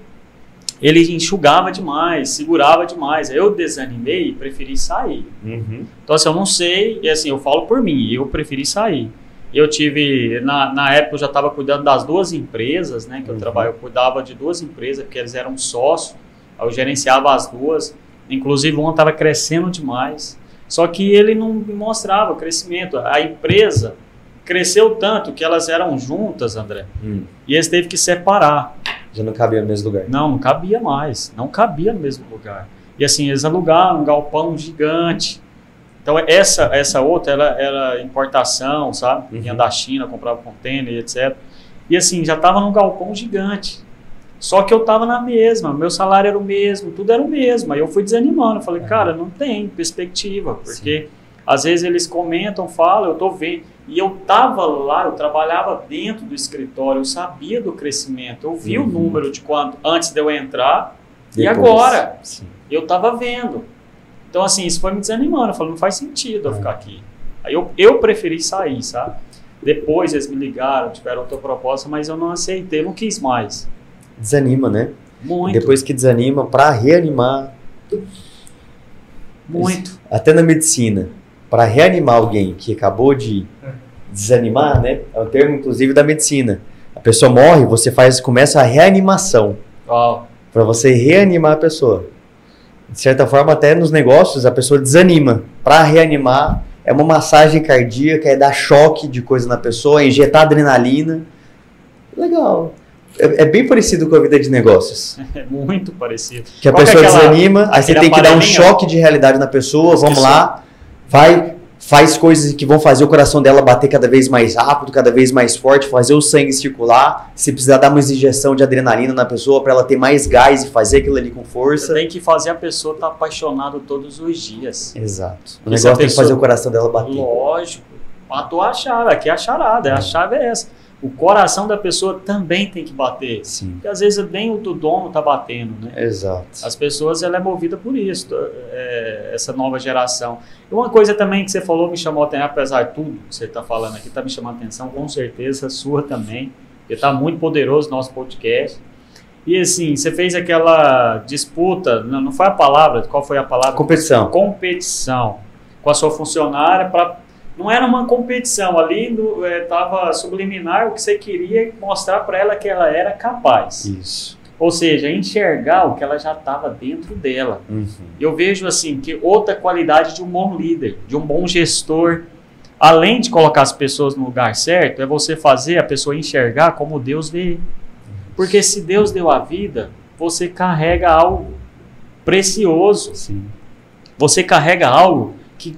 ele enxugava demais, segurava demais. Aí eu desanimei e preferi sair. Uhum. Então assim, eu não sei, e assim, eu falo por mim, eu preferi sair. Eu tive, na época eu já estava cuidando das 2 empresas, né, que eu trabalhava, eu cuidava de 2 empresas, porque eles eram sócios, eu gerenciava as 2, inclusive uma estava crescendo demais, só que ele não me mostrava o crescimento. A empresa cresceu tanto que elas eram juntas, André, e eles teve que separar. Já não cabia no mesmo lugar? Não cabia mais, não cabia no mesmo lugar. E assim, eles alugaram um galpão gigante. Então essa outra era importação, sabe? Vinha da China, comprava container, etc. E assim, já estava num galpão gigante. Só que eu estava na mesma, meu salário era o mesmo, tudo era o mesmo. Aí eu fui desanimando, eu falei, cara, não tem perspectiva. Porque às vezes eles comentam, falam, eu estou vendo. E eu estava lá, eu trabalhava dentro do escritório, eu sabia do crescimento. Eu vi o número de quanto antes de eu entrar e agora. Sim. Eu estava vendo. Então, assim, isso foi me desanimando. Eu falei, não faz sentido eu ficar aqui. Aí eu preferi sair, sabe? Depois eles me ligaram, tiveram outra proposta, mas eu não aceitei, eu não quis mais. Desanima, né? Muito. Depois que desanima, para reanimar... Muito. Até na medicina, para reanimar alguém que acabou de desanimar, né? É o termo, inclusive, da medicina. A pessoa morre, você começa a reanimação. Para você reanimar a pessoa. De certa forma, até nos negócios, a pessoa desanima. Para reanimar, é uma massagem cardíaca, é dar choque de coisa na pessoa, é injetar adrenalina. Legal. É bem parecido com a vida de negócios. É muito parecido. Que a pessoa desanima, aí você tem que dar um choque de realidade na pessoa, vamos lá, faz coisas que vão fazer o coração dela bater cada vez mais rápido, cada vez mais forte, fazer o sangue circular. Se precisar dar uma injeção de adrenalina na pessoa para ela ter mais gás e fazer aquilo ali com força. Você tem que fazer a pessoa estar apaixonada todos os dias. Exato. O negócio tem que fazer o coração dela bater. Lógico. Matou a chave, aqui é a charada, a chave é essa. O coração da pessoa também tem que bater. Sim. Porque às vezes nem o do dono está batendo, né? Exato. As pessoas, ela é movida por isso, essa nova geração. E uma coisa também que você falou me chamou a atenção, apesar de tudo que você está falando aqui, está me chamando a atenção, com certeza, sua também, porque está muito poderoso o nosso podcast. E assim, você fez aquela disputa, não foi a palavra, qual foi a palavra? Competição. Competição com a sua funcionária para... Não era uma competição, ali estava subliminar o que você queria mostrar para ela que ela era capaz. Isso. Ou seja, enxergar o que ela já estava dentro dela. Uhum. Eu vejo assim que outra qualidade de um bom líder, de um bom gestor, além de colocar as pessoas no lugar certo, é você fazer a pessoa enxergar como Deus vê. Porque se Deus deu a vida, você carrega algo precioso. Sim. Você carrega algo que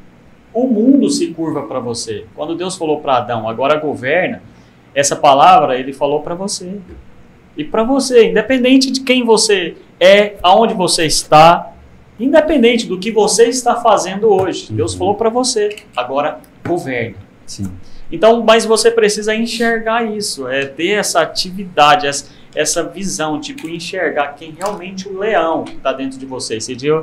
o mundo se curva para você. Quando Deus falou para Adão, agora governa, essa palavra ele falou para você. E para você, independente de quem você é, aonde você está, independente do que você está fazendo hoje, Deus falou para você, agora governa. Sim. Então, mas você precisa enxergar isso, ter essa atividade, essa visão, tipo, enxergar quem realmente o leão está dentro de você. Esse dia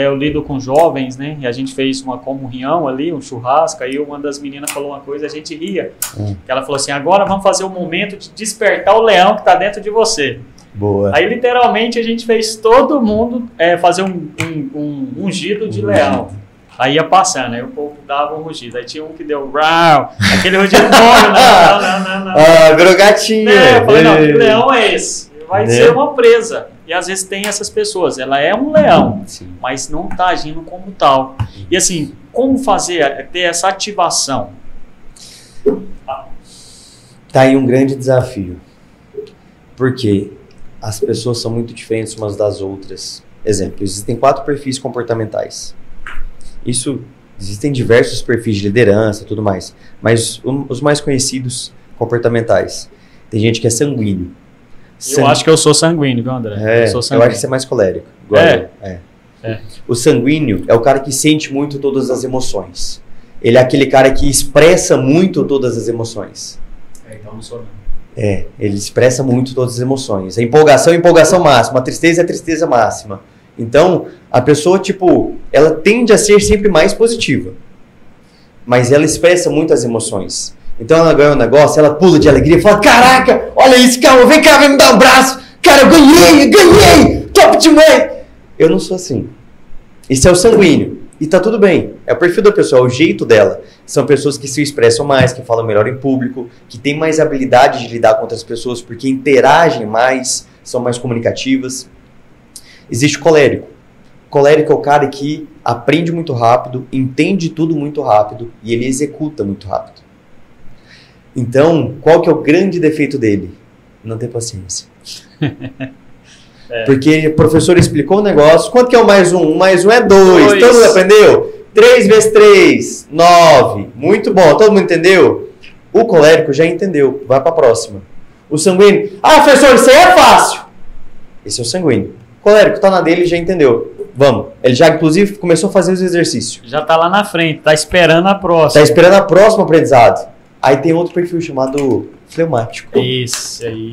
eu lido com jovens, né? E a gente fez uma comunhão ali, um churrasco, aí uma das meninas falou uma coisa, a gente ria. Ela falou assim, agora vamos fazer o momento de despertar o leão que está dentro de você. Boa. Aí literalmente a gente fez todo mundo fazer um ungido de leão. Aí ia passando, aí o povo dava um rugido. Aí tinha um que deu rau, aquele rugido não. Virou gatinho. Eu falei, não, que leão é esse? Vai ser uma presa. E às vezes tem essas pessoas, ela é um leão, Sim. mas não está agindo como tal. E assim, como fazer, ter essa ativação? Tá aí um grande desafio. Porque as pessoas são muito diferentes umas das outras. Exemplo, existem 4 perfis comportamentais. Existem diversos perfis de liderança e tudo mais. Mas os mais conhecidos comportamentais. Tem gente que é sanguíneo. Eu acho que eu sou sanguíneo, viu, André? Eu acho que você é mais colérico. O sanguíneo é o cara que sente muito todas as emoções. Ele é aquele cara que expressa muito todas as emoções. Então não sou não. Ele expressa muito todas as emoções. A empolgação é empolgação máxima, a tristeza é tristeza máxima. Então, a pessoa, ela tende a ser sempre mais positiva. Mas ela expressa muitas emoções. Então ela ganha um negócio, ela pula de alegria e fala, caraca, olha isso, calma, vem cá, vem me dar um braço. Cara, eu ganhei, top demais. Eu não sou assim. Isso é o sanguíneo. E tá tudo bem. É o perfil da pessoa, é o jeito dela. São pessoas que se expressam mais, que falam melhor em público, que têm mais habilidade de lidar com outras pessoas, porque interagem mais, são mais comunicativas. Existe o colérico. O colérico é o cara que aprende muito rápido, entende tudo muito rápido e ele executa muito rápido. Então, qual que é o grande defeito dele? Não ter paciência. Porque o professor explicou o negócio. Quanto que é o mais um? O mais um é 2. Todo mundo aprendeu? 3 vezes 3, 9. Muito bom. Todo mundo entendeu? O colérico já entendeu. Vai para a próxima. O sanguíneo. Professor, isso aí é fácil. Esse é o sanguíneo. O colérico tá na dele e já entendeu. Vamos. Ele já, inclusive, começou a fazer os exercícios. Já tá lá na frente. Tá esperando a próxima. Tá esperando a próxima aprendizado. Aí tem outro perfil chamado fleumático. Isso aí.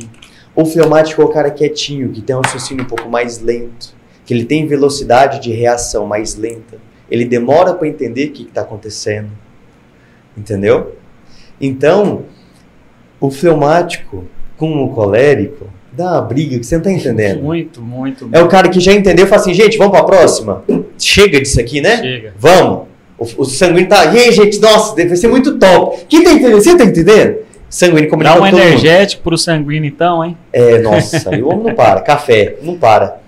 O fleumático é o cara quietinho, que tem um raciocínio um pouco mais lento, que ele tem velocidade de reação mais lenta. Ele demora para entender o que está acontecendo. Entendeu? Então, o fleumático com o colérico dá uma briga que você não está entendendo. Muito. É o cara que já entendeu e fala assim, gente, vamos para a próxima? Chega disso aqui, né? Chega. Vamos. O sanguíneo tá... E aí, gente, nossa, deve ser muito top. Quem tá entendendo? Você tá entendendo? Sanguíneo comunica com todo mundo. Dá um energético pro sanguíneo então, hein? Nossa, aí o homem não para. Café, não para.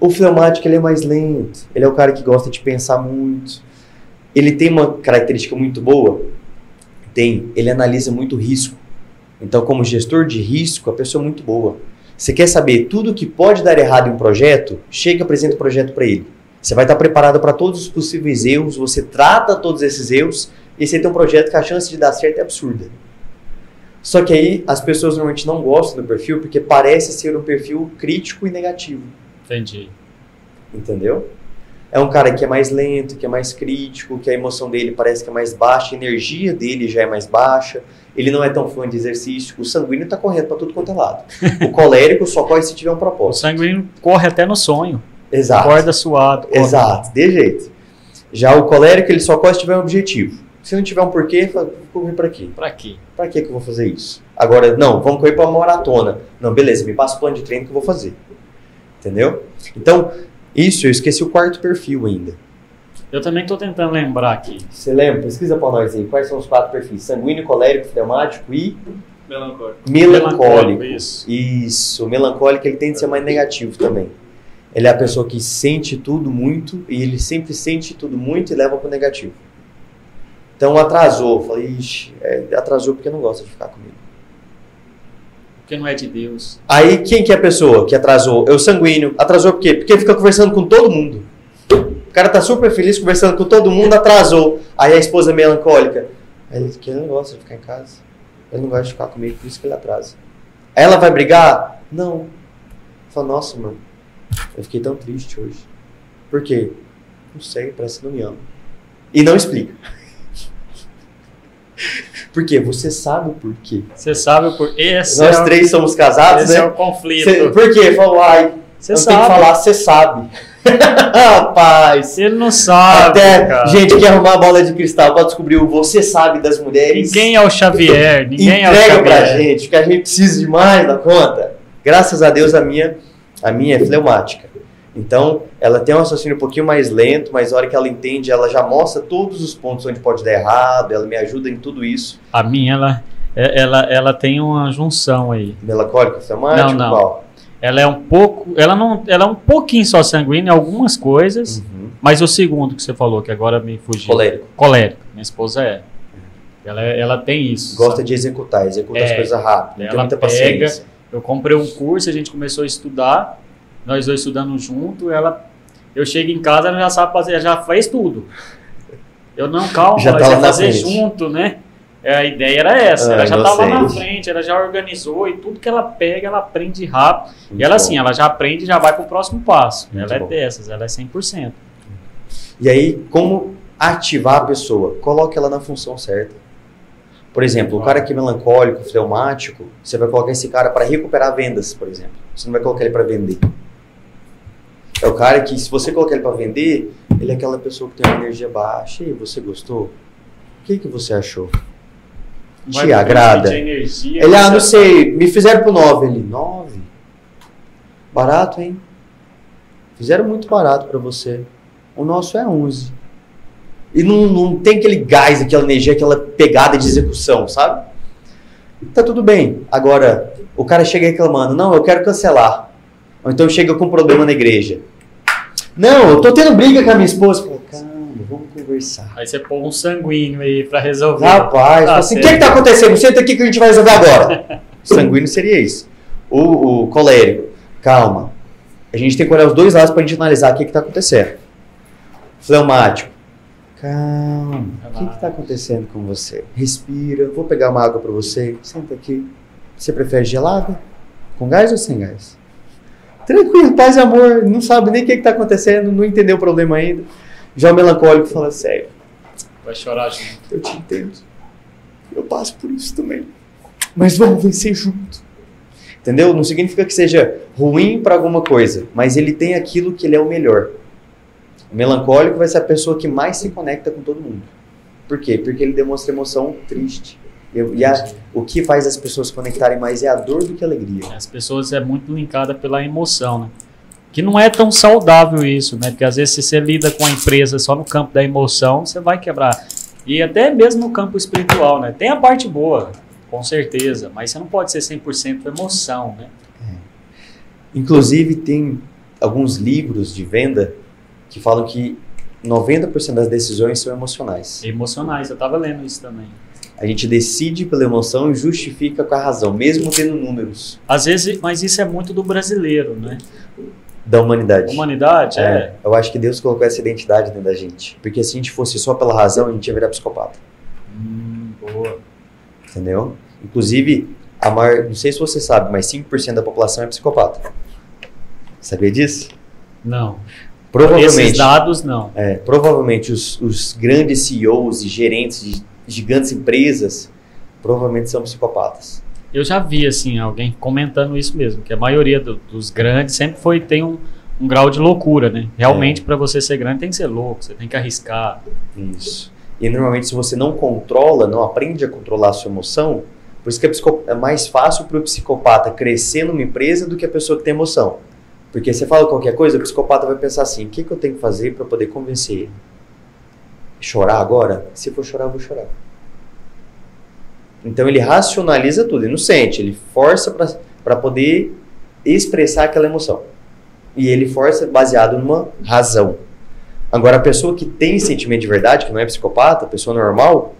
O fleumático, ele é mais lento. Ele é o cara que gosta de pensar muito. Ele tem uma característica muito boa. Ele analisa muito risco. Então, como gestor de risco, a pessoa é muito boa. Você quer saber tudo que pode dar errado em um projeto? Chega e apresenta o projeto para ele. Você vai estar preparado para todos os possíveis erros, você trata todos esses erros e você tem um projeto que a chance de dar certo é absurda. Só que aí as pessoas normalmente não gostam do perfil porque parece ser um perfil crítico e negativo. Entendi. Entendeu? É um cara que é mais lento, que é mais crítico, que a emoção dele parece que é mais baixa, a energia dele já é mais baixa, ele não é tão fã de exercício, o sanguíneo está correndo para tudo quanto é lado. O colérico só corre se tiver um propósito. O sanguíneo corre até no sonho. Exato. Acorda suado. Exato, de jeito. Já o colérico, ele só corre se tiver um objetivo. Se não tiver um porquê, fala, vou correr para quê? Para quê? Para que eu vou fazer isso? Agora, não, vamos correr para uma maratona. Não, beleza, me passa o plano de treino que eu vou fazer. Entendeu? Então, isso, eu esqueci o 4º perfil ainda. Eu também estou tentando lembrar aqui. Você lembra? Pesquisa para nós aí. Quais são os 4 perfis? Sanguíneo, colérico, fleumático e... Melancólico. Isso. O melancólico, ele tende a ser mais negativo também. Ele é a pessoa que sente tudo muito e ele sempre sente tudo muito e leva para o negativo. Então atrasou. Falei, ixi, atrasou porque não gosta de ficar comigo. Porque não é de Deus. Aí quem que é a pessoa que atrasou? É o sanguíneo. Atrasou por quê? Porque fica conversando com todo mundo. O cara tá super feliz conversando com todo mundo, atrasou. Aí a esposa é melancólica. Aí ele não gosta de ficar em casa. Ele não gosta de ficar comigo, por isso que ele atrasa. Aí ela vai brigar? Não. Fala, nossa, mano. Eu fiquei tão triste hoje. Por quê? Não sei, parece que não me ama. E não explica. Por quê? Você sabe o porquê. Você sabe o porquê. Nós 3 somos casados, esse né? Esse é o conflito. Por quê? Falou, você não sabe. tem que falar, você sabe. Rapaz! Ele não sabe, Até cara. gente que arrumar a bola de cristal pra descobrir o Você Sabe das mulheres. Ninguém é o Xavier, ninguém é o Entrega Xavier. pra gente, que a gente precisa demais da conta. Graças a Deus a minha é fleumática. Então, ela tem um raciocínio um pouquinho mais lento, mas na hora que ela entende, ela já mostra todos os pontos onde pode dar errado, ela me ajuda em tudo isso. A minha, ela tem uma junção aí. Melancólica, fleumática, Não. qual? Ela é um pouco, ela é um pouquinho só sanguínea em algumas coisas, mas o segundo que você falou, que agora me fugiu. Colérico. Minha esposa é. Ela tem isso. Gosta sabe? de executar as coisas rápido, não tem Ela muita pega, paciência. eu comprei um curso, a gente começou a estudar, nós dois estudando junto, eu chego em casa, ela já sabe fazer, ela já fez tudo. Eu não, calma, Já nós tá lá ia na fazer frente. junto, né? A ideia era essa, ela já estava na inocente. frente, ela já organizou e tudo que ela pega, ela aprende rápido. Muito E ela bom. assim, ela já aprende e já vai pro próximo passo. Muito Ela é bom. dessas, ela é 100%. E aí, como ativar a pessoa? Coloque ela na função certa. Por exemplo, o cara que é melancólico, fleumático, você vai colocar esse cara para recuperar vendas, por exemplo. Você não vai colocar ele para vender. É o cara que, se você colocar ele para vender, ele é aquela pessoa que tem uma energia baixa. E você gostou? O que você achou? Te agrada? Energia, Ele, não sei, me fizeram pro 9. Ele, 9? Barato, hein? Fizeram muito barato para você. O nosso é 11. E não tem aquele gás, aquela energia, aquela pegada de execução, sabe? Tá tudo bem. Agora, o cara chega reclamando, não, eu quero cancelar. Ou então chega com problema na igreja. Não, eu tô tendo briga com a minha esposa. Fala, calma, vamos conversar. Aí você põe um sanguíneo aí pra resolver. Rapaz, fala assim, o que tá acontecendo? Senta aqui que a gente vai resolver agora. Sanguíneo seria isso. O colérico, calma. A gente tem que olhar os dois lados pra gente analisar o que tá acontecendo. Fleumático, calma. O que tá acontecendo com você? Respira, vou pegar uma água pra você. Senta aqui. Você prefere gelada? Com gás ou sem gás? Tranquilo, paz e amor. Não sabe nem o que tá acontecendo, não entendeu o problema ainda. Já o melancólico fala, sério, Vai chorar junto. eu te entendo. Eu passo por isso também. Mas vamos vencer junto. Entendeu? Não significa que seja ruim para alguma coisa, mas ele tem aquilo que ele é o melhor. O melancólico vai ser a pessoa que mais se conecta com todo mundo. Por quê? Porque ele demonstra emoção triste. O que faz as pessoas se conectarem mais é a dor do que a alegria. As pessoas é muito linkada pela emoção, né? Que não é tão saudável isso, né? Porque às vezes se você lida com a empresa só no campo da emoção, você vai quebrar. E até mesmo no campo espiritual, né? Tem a parte boa, com certeza, mas você não pode ser 100% emoção, né? Inclusive, tem alguns livros de venda que falam que 90% das decisões são emocionais. Emocionais, eu tava lendo isso também. A gente decide pela emoção e justifica com a razão, mesmo tendo números. Às vezes, mas isso é muito do brasileiro, né? Da humanidade. Humanidade, Eu acho que Deus colocou essa identidade dentro da gente. Porque se a gente fosse só pela razão, a gente ia virar psicopata. Boa. Entendeu? Inclusive, não sei se você sabe, mas 5% da população é psicopata. Sabia disso? Não. Provavelmente. Esses dados, não. Provavelmente os grandes CEOs e gerentes de gigantes empresas provavelmente são psicopatas. Eu já vi, assim, alguém comentando isso mesmo, que a maioria dos grandes sempre tem um grau de loucura, né? Realmente, para você ser grande, tem que ser louco, você tem que arriscar. Isso. E normalmente, se você não controla, não aprende a controlar a sua emoção, por isso que é mais fácil para o psicopata crescer numa empresa do que a pessoa que tem emoção. Porque você fala qualquer coisa, o psicopata vai pensar assim, o que eu tenho que fazer para poder convencer ele? Chorar agora? Se for chorar, eu vou chorar. Então ele racionaliza tudo, ele não sente, ele força para poder expressar aquela emoção. E ele força baseado numa razão. Agora a pessoa que tem sentimento de verdade, que não é psicopata, a pessoa normal,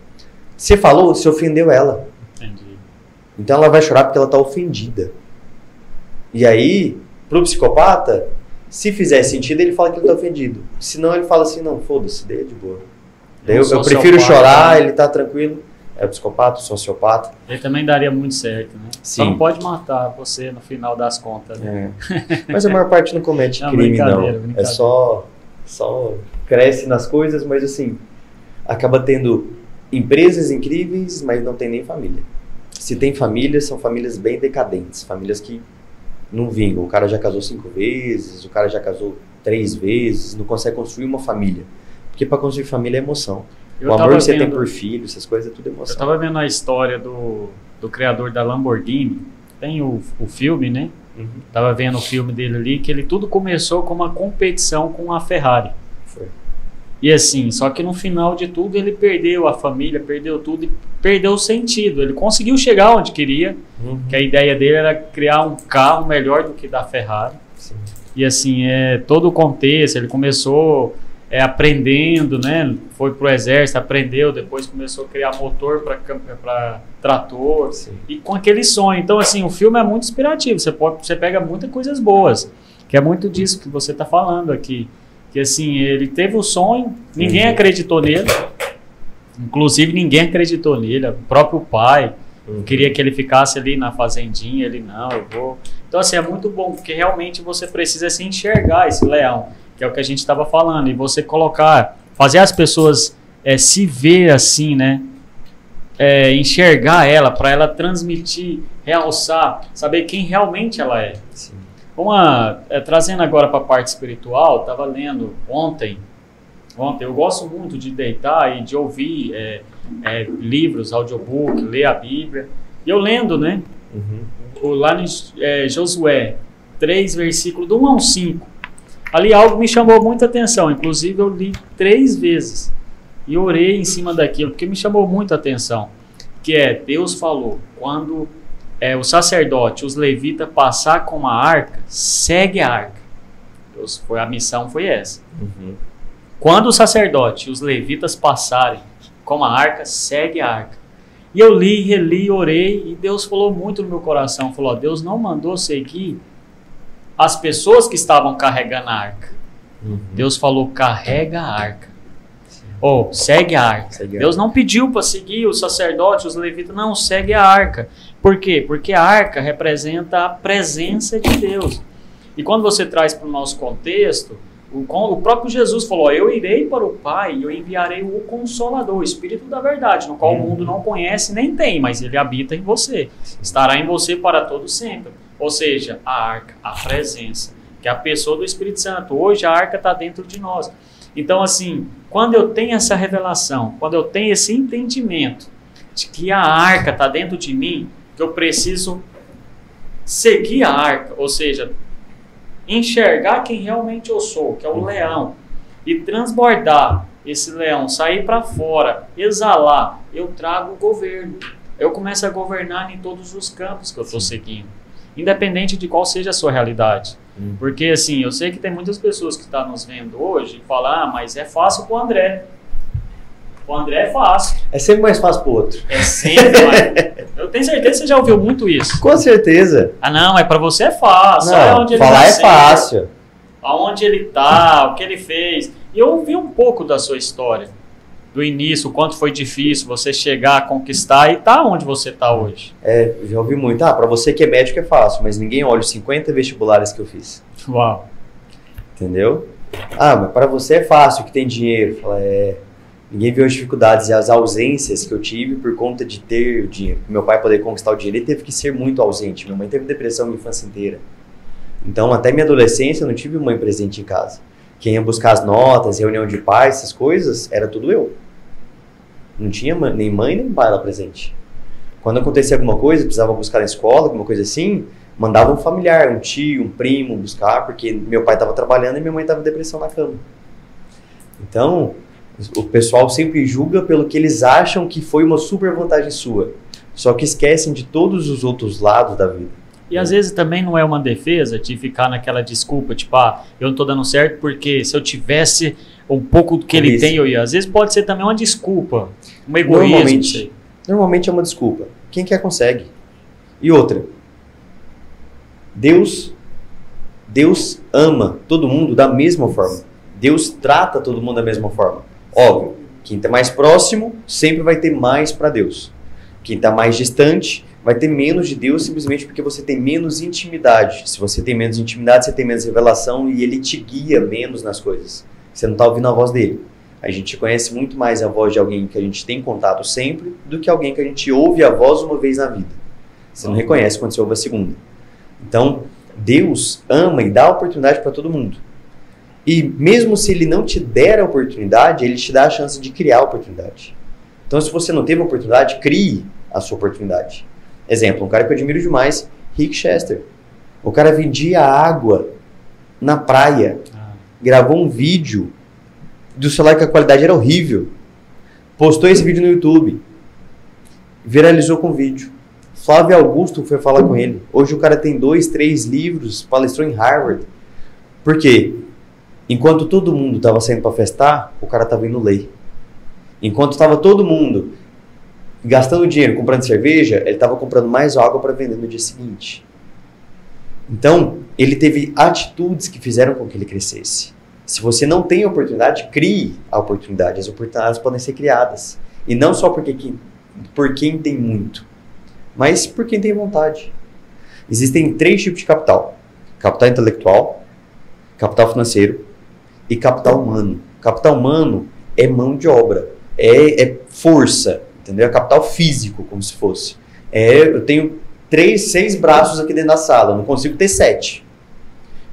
você falou, você ofendeu ela. Entendi. Então ela vai chorar porque ela está ofendida. E aí, pro psicopata, se fizer sentido, ele fala que ele está ofendido. Senão ele fala assim, não, foda-se, daí é de boa. Daí eu prefiro chorar, né? Ele tá tranquilo. É o psicopata, o sociopata. Ele também daria muito certo, né? Sim. Só não pode matar você no final das contas, né? Mas a maior parte não comete Não, crime, não. brincadeira. É só cresce nas coisas, mas assim, acaba tendo empresas incríveis, mas não tem nem família. Se tem família, são famílias bem decadentes. Famílias que não vingam. O cara já casou 5 vezes, o cara já casou 3 vezes, não consegue construir uma família. Porque para construir família é emoção. Eu O amor que você vendo- tem por filho, essas coisas é tudo Eu emoção. tava vendo a história do criador da Lamborghini, tem o filme, né? Uhum. Tava vendo o filme dele ali, que ele tudo começou com uma competição com a Ferrari. Foi. E assim, só que no final de tudo ele perdeu a família, perdeu tudo e perdeu o sentido. Ele conseguiu chegar onde queria, Uhum. que a ideia dele era criar um carro melhor do que da Ferrari. Sim. E assim, todo o contexto, ele começou aprendendo, né? Foi pro exército, aprendeu, depois começou a criar motor para trator. Sim. E com aquele sonho. Então, assim, o filme é muito inspirativo. Você pega muitas coisas boas, que é muito disso que você está falando aqui. Que assim, ele teve o sonho, ninguém Uhum. acreditou nele. Inclusive, ninguém acreditou nele. O próprio pai queria que ele ficasse ali na fazendinha. Ele, não, eu vou. Então, assim, é muito bom, porque realmente você precisa se enxergar esse leão, que é o que a gente estava falando. E você colocar, fazer as pessoas se ver assim, né? Enxergar ela, para ela transmitir, realçar, saber quem realmente ela é. Sim. Trazendo agora para a parte espiritual, estava lendo ontem, eu gosto muito de deitar e de ouvir livros, audiobook, ler a Bíblia. E eu lendo, né? Uhum. Lá em Josué 3, versículo do 1 ao 5. Ali algo me chamou muita atenção, inclusive eu li 3 vezes. E orei em cima daquilo, porque me chamou muito a atenção. Que Deus falou, quando o sacerdote, os levitas passar com a arca, segue a arca. A missão foi essa. Uhum. Quando o sacerdote, os levitas passarem com a arca, segue a arca. E eu li, reli, orei, e Deus falou muito no meu coração. Falou, Deus não mandou seguir as pessoas que estavam carregando a arca. Uhum. Deus falou, carrega a arca. Ou segue a arca. Segue a Deus não pediu para seguir o sacerdote, os levitas. Não, segue a arca. Por quê? Porque a arca representa a presença de Deus. E quando você traz para o nosso contexto, o próprio Jesus falou, eu irei para o Pai e eu enviarei o Consolador, o Espírito da Verdade, no qual o mundo não conhece nem tem, mas ele habita em você. Estará em você para todo sempre. Ou seja, a arca, a presença, que é a pessoa do Espírito Santo. Hoje a arca está dentro de nós. Então, assim, quando eu tenho essa revelação, quando eu tenho esse entendimento de que a arca está dentro de mim, que eu preciso seguir a arca, ou seja, enxergar quem realmente eu sou, que é o leão, e transbordar esse leão, sair para fora, exalar, eu trago o governo. Eu começo a governar em todos os campos que eu estou seguindo, independente de qual seja a sua realidade. Porque assim, eu sei que tem muitas pessoas que estão nos vendo hoje e falam, mas é fácil pro André. O André é fácil. É sempre mais fácil pro outro. É sempre mais. Eu tenho certeza que você já ouviu muito isso. Com certeza. Ah não, mas para você é fácil. Não, Olha onde ele falar nasceu, é fácil. aonde ele tá, o que ele fez. E eu ouvi um pouco da sua história. Do início, o quanto foi difícil você chegar a conquistar e tá onde você tá hoje. Já ouvi muito. Pra você que é médico é fácil, mas ninguém olha os 50 vestibulares que eu fiz. Uau. Entendeu? Mas para você é fácil, que tem dinheiro. Fala, ninguém viu as dificuldades e as ausências que eu tive por conta de ter o dinheiro. Meu pai poder conquistar o dinheiro, ele teve que ser muito ausente. Minha mãe teve depressão minha infância inteira. Então, até minha adolescência, eu não tive mãe presente em casa. Quem ia buscar as notas, reunião de pais, essas coisas, era tudo eu. Não tinha nem mãe nem pai lá presente. Quando acontecia alguma coisa, precisava buscar na escola, alguma coisa assim, mandava um familiar, um tio, um primo buscar, porque meu pai estava trabalhando e minha mãe estava em depressão na cama. Então, o pessoal sempre julga pelo que eles acham que foi uma super vantagem sua. Só que esquecem de todos os outros lados da vida. E às vezes também não é uma defesa de ficar naquela desculpa, tipo, eu não tô dando certo porque se eu tivesse um pouco do que ele tem, eu ia. Às vezes pode ser também uma desculpa, um egoísmo. Normalmente é uma desculpa. Quem quer consegue. E outra, Deus ama todo mundo da mesma forma. Deus trata todo mundo da mesma forma. Óbvio, quem está mais próximo sempre vai ter mais para Deus. Quem está mais distante vai ter menos de Deus simplesmente porque você tem menos intimidade. Se você tem menos intimidade, você tem menos revelação e ele te guia menos nas coisas. Você não está ouvindo a voz dele. A gente conhece muito mais a voz de alguém que a gente tem contato sempre do que alguém que a gente ouve a voz uma vez na vida. Você não reconhece quando você ouve a segunda. Então, Deus ama e dá oportunidade para todo mundo. E mesmo se ele não te der a oportunidade, ele te dá a chance de criar a oportunidade. Então, se você não teve a oportunidade, crie a sua oportunidade. Exemplo, um cara que eu admiro demais, Rick Chester. O cara vendia água na praia, gravou um vídeo do celular que a qualidade era horrível, postou esse vídeo no YouTube, viralizou com o vídeo. Flávio Augusto foi falar com ele. Hoje o cara tem 2, 3 livros, palestrou em Harvard. Por quê? Enquanto todo mundo estava saindo para festar, o cara estava indo ler. Enquanto estava todo mundo gastando dinheiro comprando cerveja, ele estava comprando mais água para vender no dia seguinte. Então, ele teve atitudes que fizeram com que ele crescesse. Se você não tem oportunidade, crie a oportunidade. As oportunidades podem ser criadas. E não só por quem tem muito, mas por quem tem vontade. Existem 3 tipos de capital. Capital intelectual, capital financeiro e capital humano. Capital humano é mão de obra, é força, entendeu? É capital físico, como se fosse. Eu tenho 3, 6 braços aqui dentro da sala, não consigo ter 7.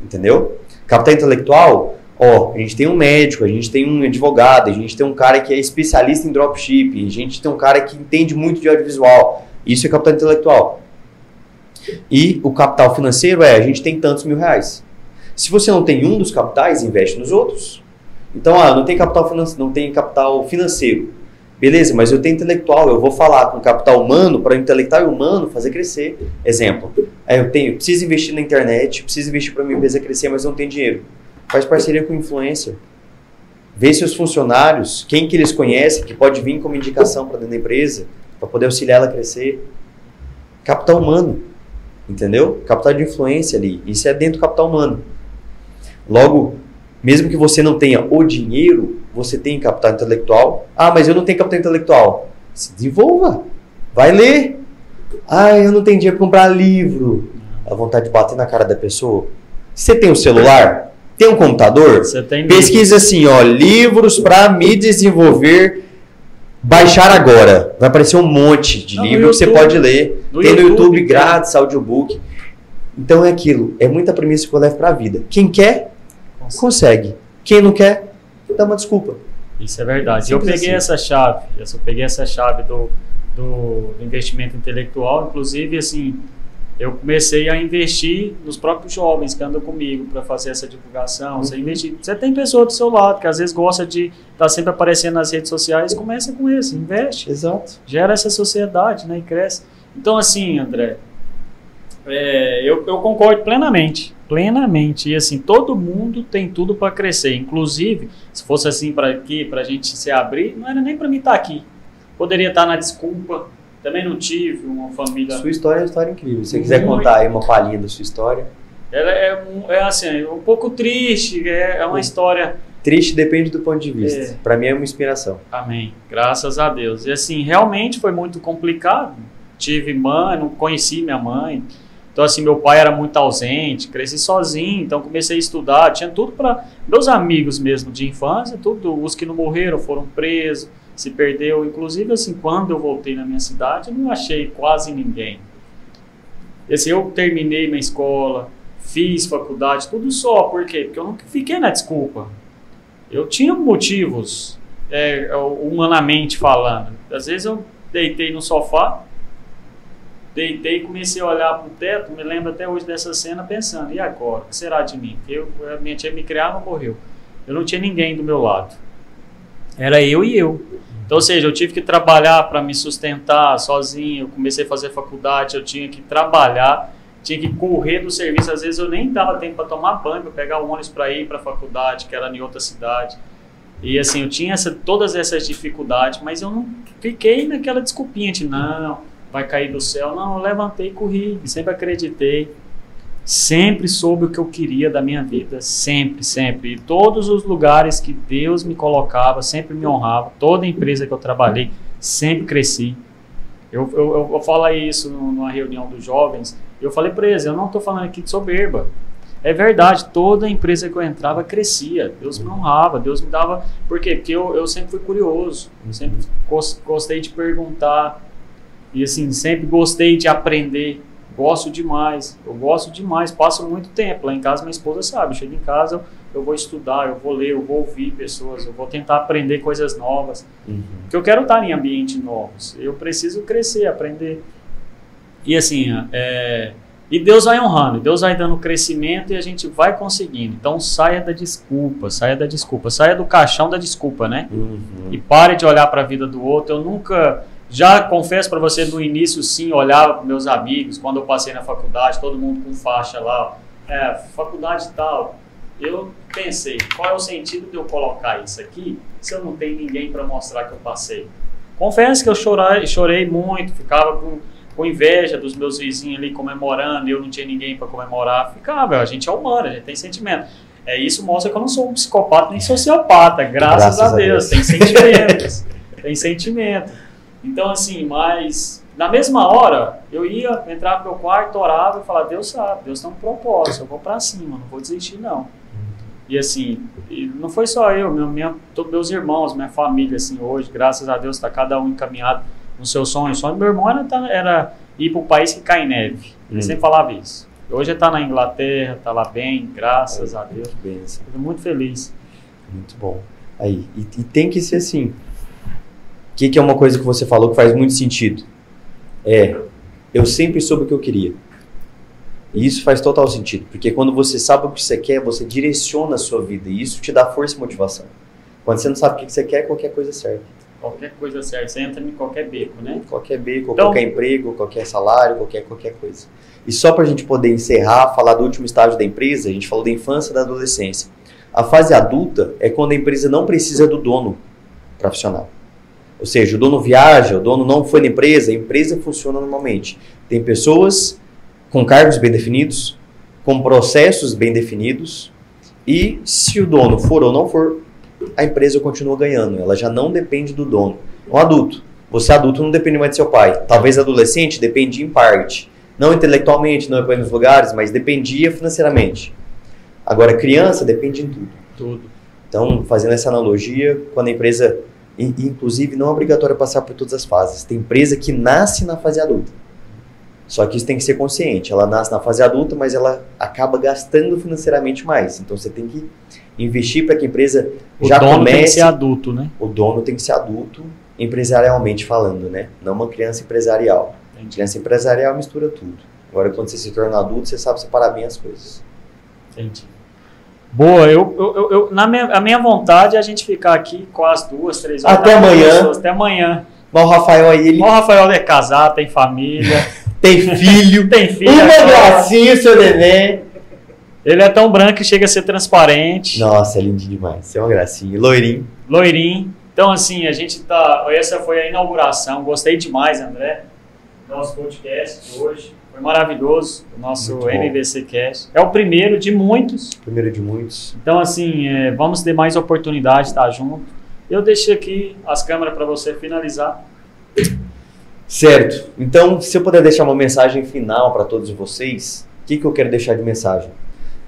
Entendeu? Capital intelectual, a gente tem um médico, a gente tem um advogado, a gente tem um cara que é especialista em dropship, a gente tem um cara que entende muito de audiovisual. Isso é capital intelectual. E o capital financeiro a gente tem tantos R$1.000. Se você não tem um dos capitais, investe nos outros. Então, não tem capital financeiro. Beleza, mas eu tenho intelectual, eu vou falar com capital humano para o intelectual e humano fazer crescer. Exemplo, preciso investir na internet, preciso investir para a minha empresa crescer, mas não tenho dinheiro. Faz parceria com influencer. Vê seus funcionários, quem que eles conhecem, que pode vir como indicação para dentro da empresa, para poder auxiliar ela a crescer. Capital humano, entendeu? Capital de influência ali, isso é dentro do capital humano. Logo, mesmo que você não tenha o dinheiro, você tem capital intelectual. Mas eu não tenho capital intelectual. Se desenvolva. Vai ler. Eu não tenho dinheiro para comprar livro. A vontade de bater na cara da pessoa. Você tem um celular? Tem um computador? Você tem pesquisa assim, livros para me desenvolver. Baixar agora. Vai aparecer um monte de livro que você pode ler. Tem no YouTube grátis, audiobook. Então é aquilo. É muita premissa que eu levo para a vida. Quem quer, consegue. Quem não quer, dá uma desculpa. Isso é verdade. Eu peguei essa chave do investimento intelectual. Inclusive, assim, eu comecei a investir nos próprios jovens que andam comigo para fazer essa divulgação. Você tem pessoa do seu lado que às vezes gosta de estar sempre aparecendo nas redes sociais. Começa com esse, investe. Exato. Gera essa sociedade, né, e cresce. Então, assim, André, eu concordo plenamente. E assim, todo mundo tem tudo para crescer. Inclusive, se fosse assim para a gente se abrir, não era nem para mim estar aqui. Poderia estar na desculpa. Também não tive uma família... Sua história é uma história incrível. Se você quiser contar aí uma palhinha da sua história. Ela é assim, um pouco triste. É uma história... Triste depende do ponto de vista. Para mim é uma inspiração. Amém. Graças a Deus. E assim, realmente foi muito complicado. Tive mãe, não conheci minha mãe. Então, assim, meu pai era muito ausente, cresci sozinho, então comecei a estudar, tinha tudo para... Meus amigos mesmo de infância, os que não morreram foram presos, se perdeu. Inclusive, assim, quando eu voltei na minha cidade, eu não achei quase ninguém. E, assim, eu terminei minha escola, fiz faculdade, tudo só. Por quê? Porque eu não fiquei na desculpa. Eu tinha motivos, humanamente falando. Às vezes eu deitei no sofá, deitei e comecei a olhar para o teto, me lembro até hoje dessa cena, pensando, e agora? O que será de mim? A minha tia me criava, morreu. Eu não tinha ninguém do meu lado. Era eu e eu. Então, ou seja, eu tive que trabalhar para me sustentar sozinho, eu comecei a fazer faculdade, eu tinha que trabalhar, tinha que correr do serviço, às vezes eu nem dava tempo para tomar banho, para pegar o ônibus para ir para a faculdade, que era em outra cidade. E assim, eu tinha todas essas dificuldades, mas eu não fiquei naquela desculpinha de não... vai cair do céu. Não, eu levantei e corri, sempre acreditei, sempre soube o que eu queria da minha vida, sempre. E todos os lugares que Deus me colocava, sempre me honrava, toda empresa que eu trabalhei, sempre cresci. Eu falei isso numa reunião dos jovens, eu falei para eles, eu não estou falando aqui de soberba, é verdade, toda empresa que eu entrava crescia, Deus me honrava, Deus me dava, por quê? Porque eu sempre fui curioso, sempre gostei de perguntar, e assim, sempre gostei de aprender. Gosto demais, passo muito tempo lá em casa, minha esposa sabe, eu chego em casa, eu vou estudar, eu vou ler, eu vou ouvir pessoas, eu vou tentar aprender coisas novas, porque eu quero estar em ambientes novos, eu preciso crescer, aprender, e assim, e Deus vai honrando, Deus vai dando crescimento e a gente vai conseguindo, então saia saia do caixão da desculpa, né, e pare de olhar para a vida do outro. Eu nunca... Já confesso para você, no início, sim, olhava para meus amigos, quando eu passei na faculdade, todo mundo com faixa lá, faculdade e tal. Eu pensei, qual é o sentido de eu colocar isso aqui, se eu não tenho ninguém para mostrar que eu passei? Confesso que eu chorei muito, ficava com inveja dos meus vizinhos ali comemorando, eu não tinha ninguém para comemorar. Ficava, a gente é humano, a gente tem sentimento. Isso mostra que eu não sou um psicopata nem sociopata, graças a Deus. Tem sentimentos, tem sentimento. Então, assim, mas na mesma hora, eu ia entrar pro meu quarto, orava e falava, Deus sabe, Deus tem um propósito, eu vou para cima, não vou desistir não. E assim, não foi só eu, todos meus irmãos, minha família, assim, hoje, graças a Deus, está cada um encaminhado no seu sonho. O sonho do meu irmão era ir para o país que cai neve, ele sempre falava isso. Hoje ele está na Inglaterra, está lá bem, graças a Deus. Estou muito feliz. Muito bom. Aí, e tem que ser assim. O que é uma coisa que você falou que faz muito sentido? Eu sempre soube o que eu queria. E isso faz total sentido, porque quando você sabe o que você quer, você direciona a sua vida, e isso te dá força e motivação. Quando você não sabe o que você quer, qualquer coisa serve. Qualquer coisa serve, você entra em qualquer beco, né? Qualquer beco, então, qualquer emprego, qualquer salário, qualquer coisa. E só para a gente poder encerrar, falar do último estágio da empresa, a gente falou da infância e da adolescência. A fase adulta é quando a empresa não precisa do dono profissional. Ou seja, o dono viaja, o dono não foi na empresa, a empresa funciona normalmente. Tem pessoas com cargos bem definidos, com processos bem definidos, e se o dono for ou não for, a empresa continua ganhando, ela já não depende do dono. Um adulto, você adulto não depende mais de seu pai. Talvez adolescente dependia em parte, não intelectualmente, não é nos lugares, mas dependia financeiramente. Agora criança depende em tudo. Então, fazendo essa analogia, quando a empresa... Inclusive, não é obrigatório passar por todas as fases. Tem empresa que nasce na fase adulta. Só que isso tem que ser consciente. Ela nasce na fase adulta, mas ela acaba gastando financeiramente mais. Então, você tem que investir para que a empresa já comece... O dono tem que ser adulto, né? O dono tem que ser adulto, empresarialmente falando, né? Não uma criança empresarial. Entendi. Criança empresarial mistura tudo. Agora, quando você se torna adulto, você sabe separar bem as coisas. Entendi. Boa, a minha vontade é a gente ficar aqui quase 2, 3 horas. Até amanhã. Até amanhã. Mas o Rafael aí, O Rafael é casado, tem família. Tem filho. Tem filho. Uma gracinha, seu neném. Ele é tão branco que chega a ser transparente. Nossa, é lindinho demais. Você é uma gracinha. Loirinho. Então, assim, a gente tá... Essa foi a inauguração. Gostei demais, André. Nosso podcast de hoje. Foi maravilhoso, o nosso MVC Cast. É o primeiro de muitos. Então, assim, vamos ter mais oportunidade de estar junto. Eu deixei aqui as câmeras para você finalizar. Certo. Então, se eu puder deixar uma mensagem final para todos vocês, o que eu quero deixar de mensagem?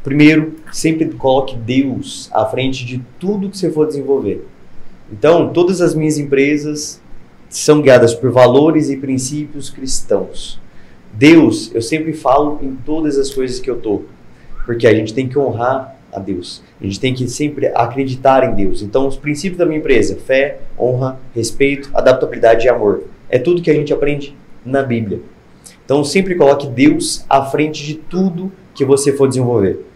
Primeiro, sempre coloque Deus à frente de tudo que você for desenvolver. Então, todas as minhas empresas são guiadas por valores e princípios cristãos. Deus, eu sempre falo em todas as coisas que eu tô, porque a gente tem que honrar a Deus, a gente tem que sempre acreditar em Deus. Então, os princípios da minha empresa, fé, honra, respeito, adaptabilidade e amor, é tudo que a gente aprende na Bíblia. Então, sempre coloque Deus à frente de tudo que você for desenvolver.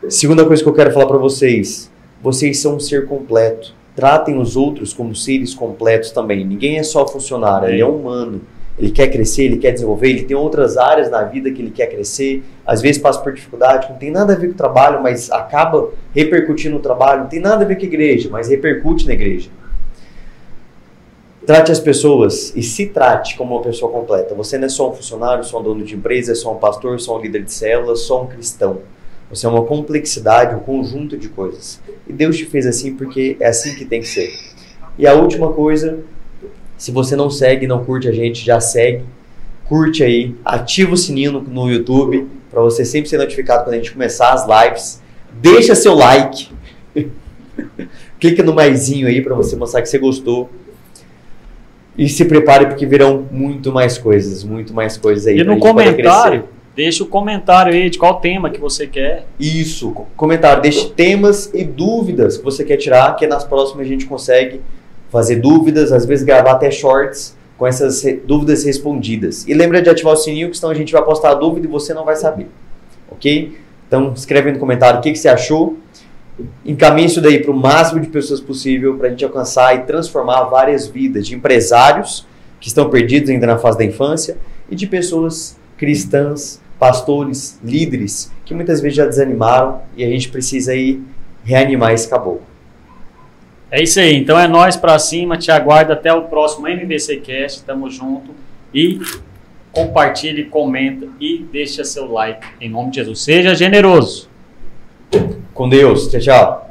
Segunda coisa que eu quero falar para vocês, vocês são um ser completo. Tratem os outros como seres completos também. Ninguém é só funcionário, ele é humano. Ele quer crescer, ele quer desenvolver, ele tem outras áreas na vida que ele quer crescer. Às vezes passa por dificuldade, não tem nada a ver com o trabalho, mas acaba repercutindo no trabalho. Não tem nada a ver com a igreja, mas repercute na igreja. Trate as pessoas e se trate como uma pessoa completa. Você não é só um funcionário, só um dono de empresa, é só um pastor, só um líder de célula, só um cristão. Você é uma complexidade, um conjunto de coisas. E Deus te fez assim porque é assim que tem que ser. E a última coisa... Se você não segue, não curte a gente, já segue. Curte aí, ativa o sininho no YouTube para você sempre ser notificado quando a gente começar as lives. Deixa seu like. Clica no maisinho aí para você mostrar que você gostou. E se prepare porque virão muito mais coisas aí. E no comentário, deixa o comentário aí de qual tema que você quer. Isso, comentário, deixe temas e dúvidas que você quer tirar, que nas próximas a gente consegue fazer dúvidas, às vezes gravar até shorts com essas dúvidas respondidas. E lembra de ativar o sininho, que senão a gente vai postar a dúvida e você não vai saber. Ok? Então escreve no comentário o que você achou. Encaminhe isso daí para o máximo de pessoas possível para a gente alcançar e transformar várias vidas de empresários que estão perdidos ainda na fase da infância e de pessoas cristãs, pastores, líderes que muitas vezes já desanimaram e a gente precisa aí reanimar esse caboclo. É isso aí, então é nós pra cima, te aguardo até o próximo MVC Cast, tamo junto e compartilhe, comenta e deixa seu like em nome de Jesus. Seja generoso. Com Deus, tchau, tchau.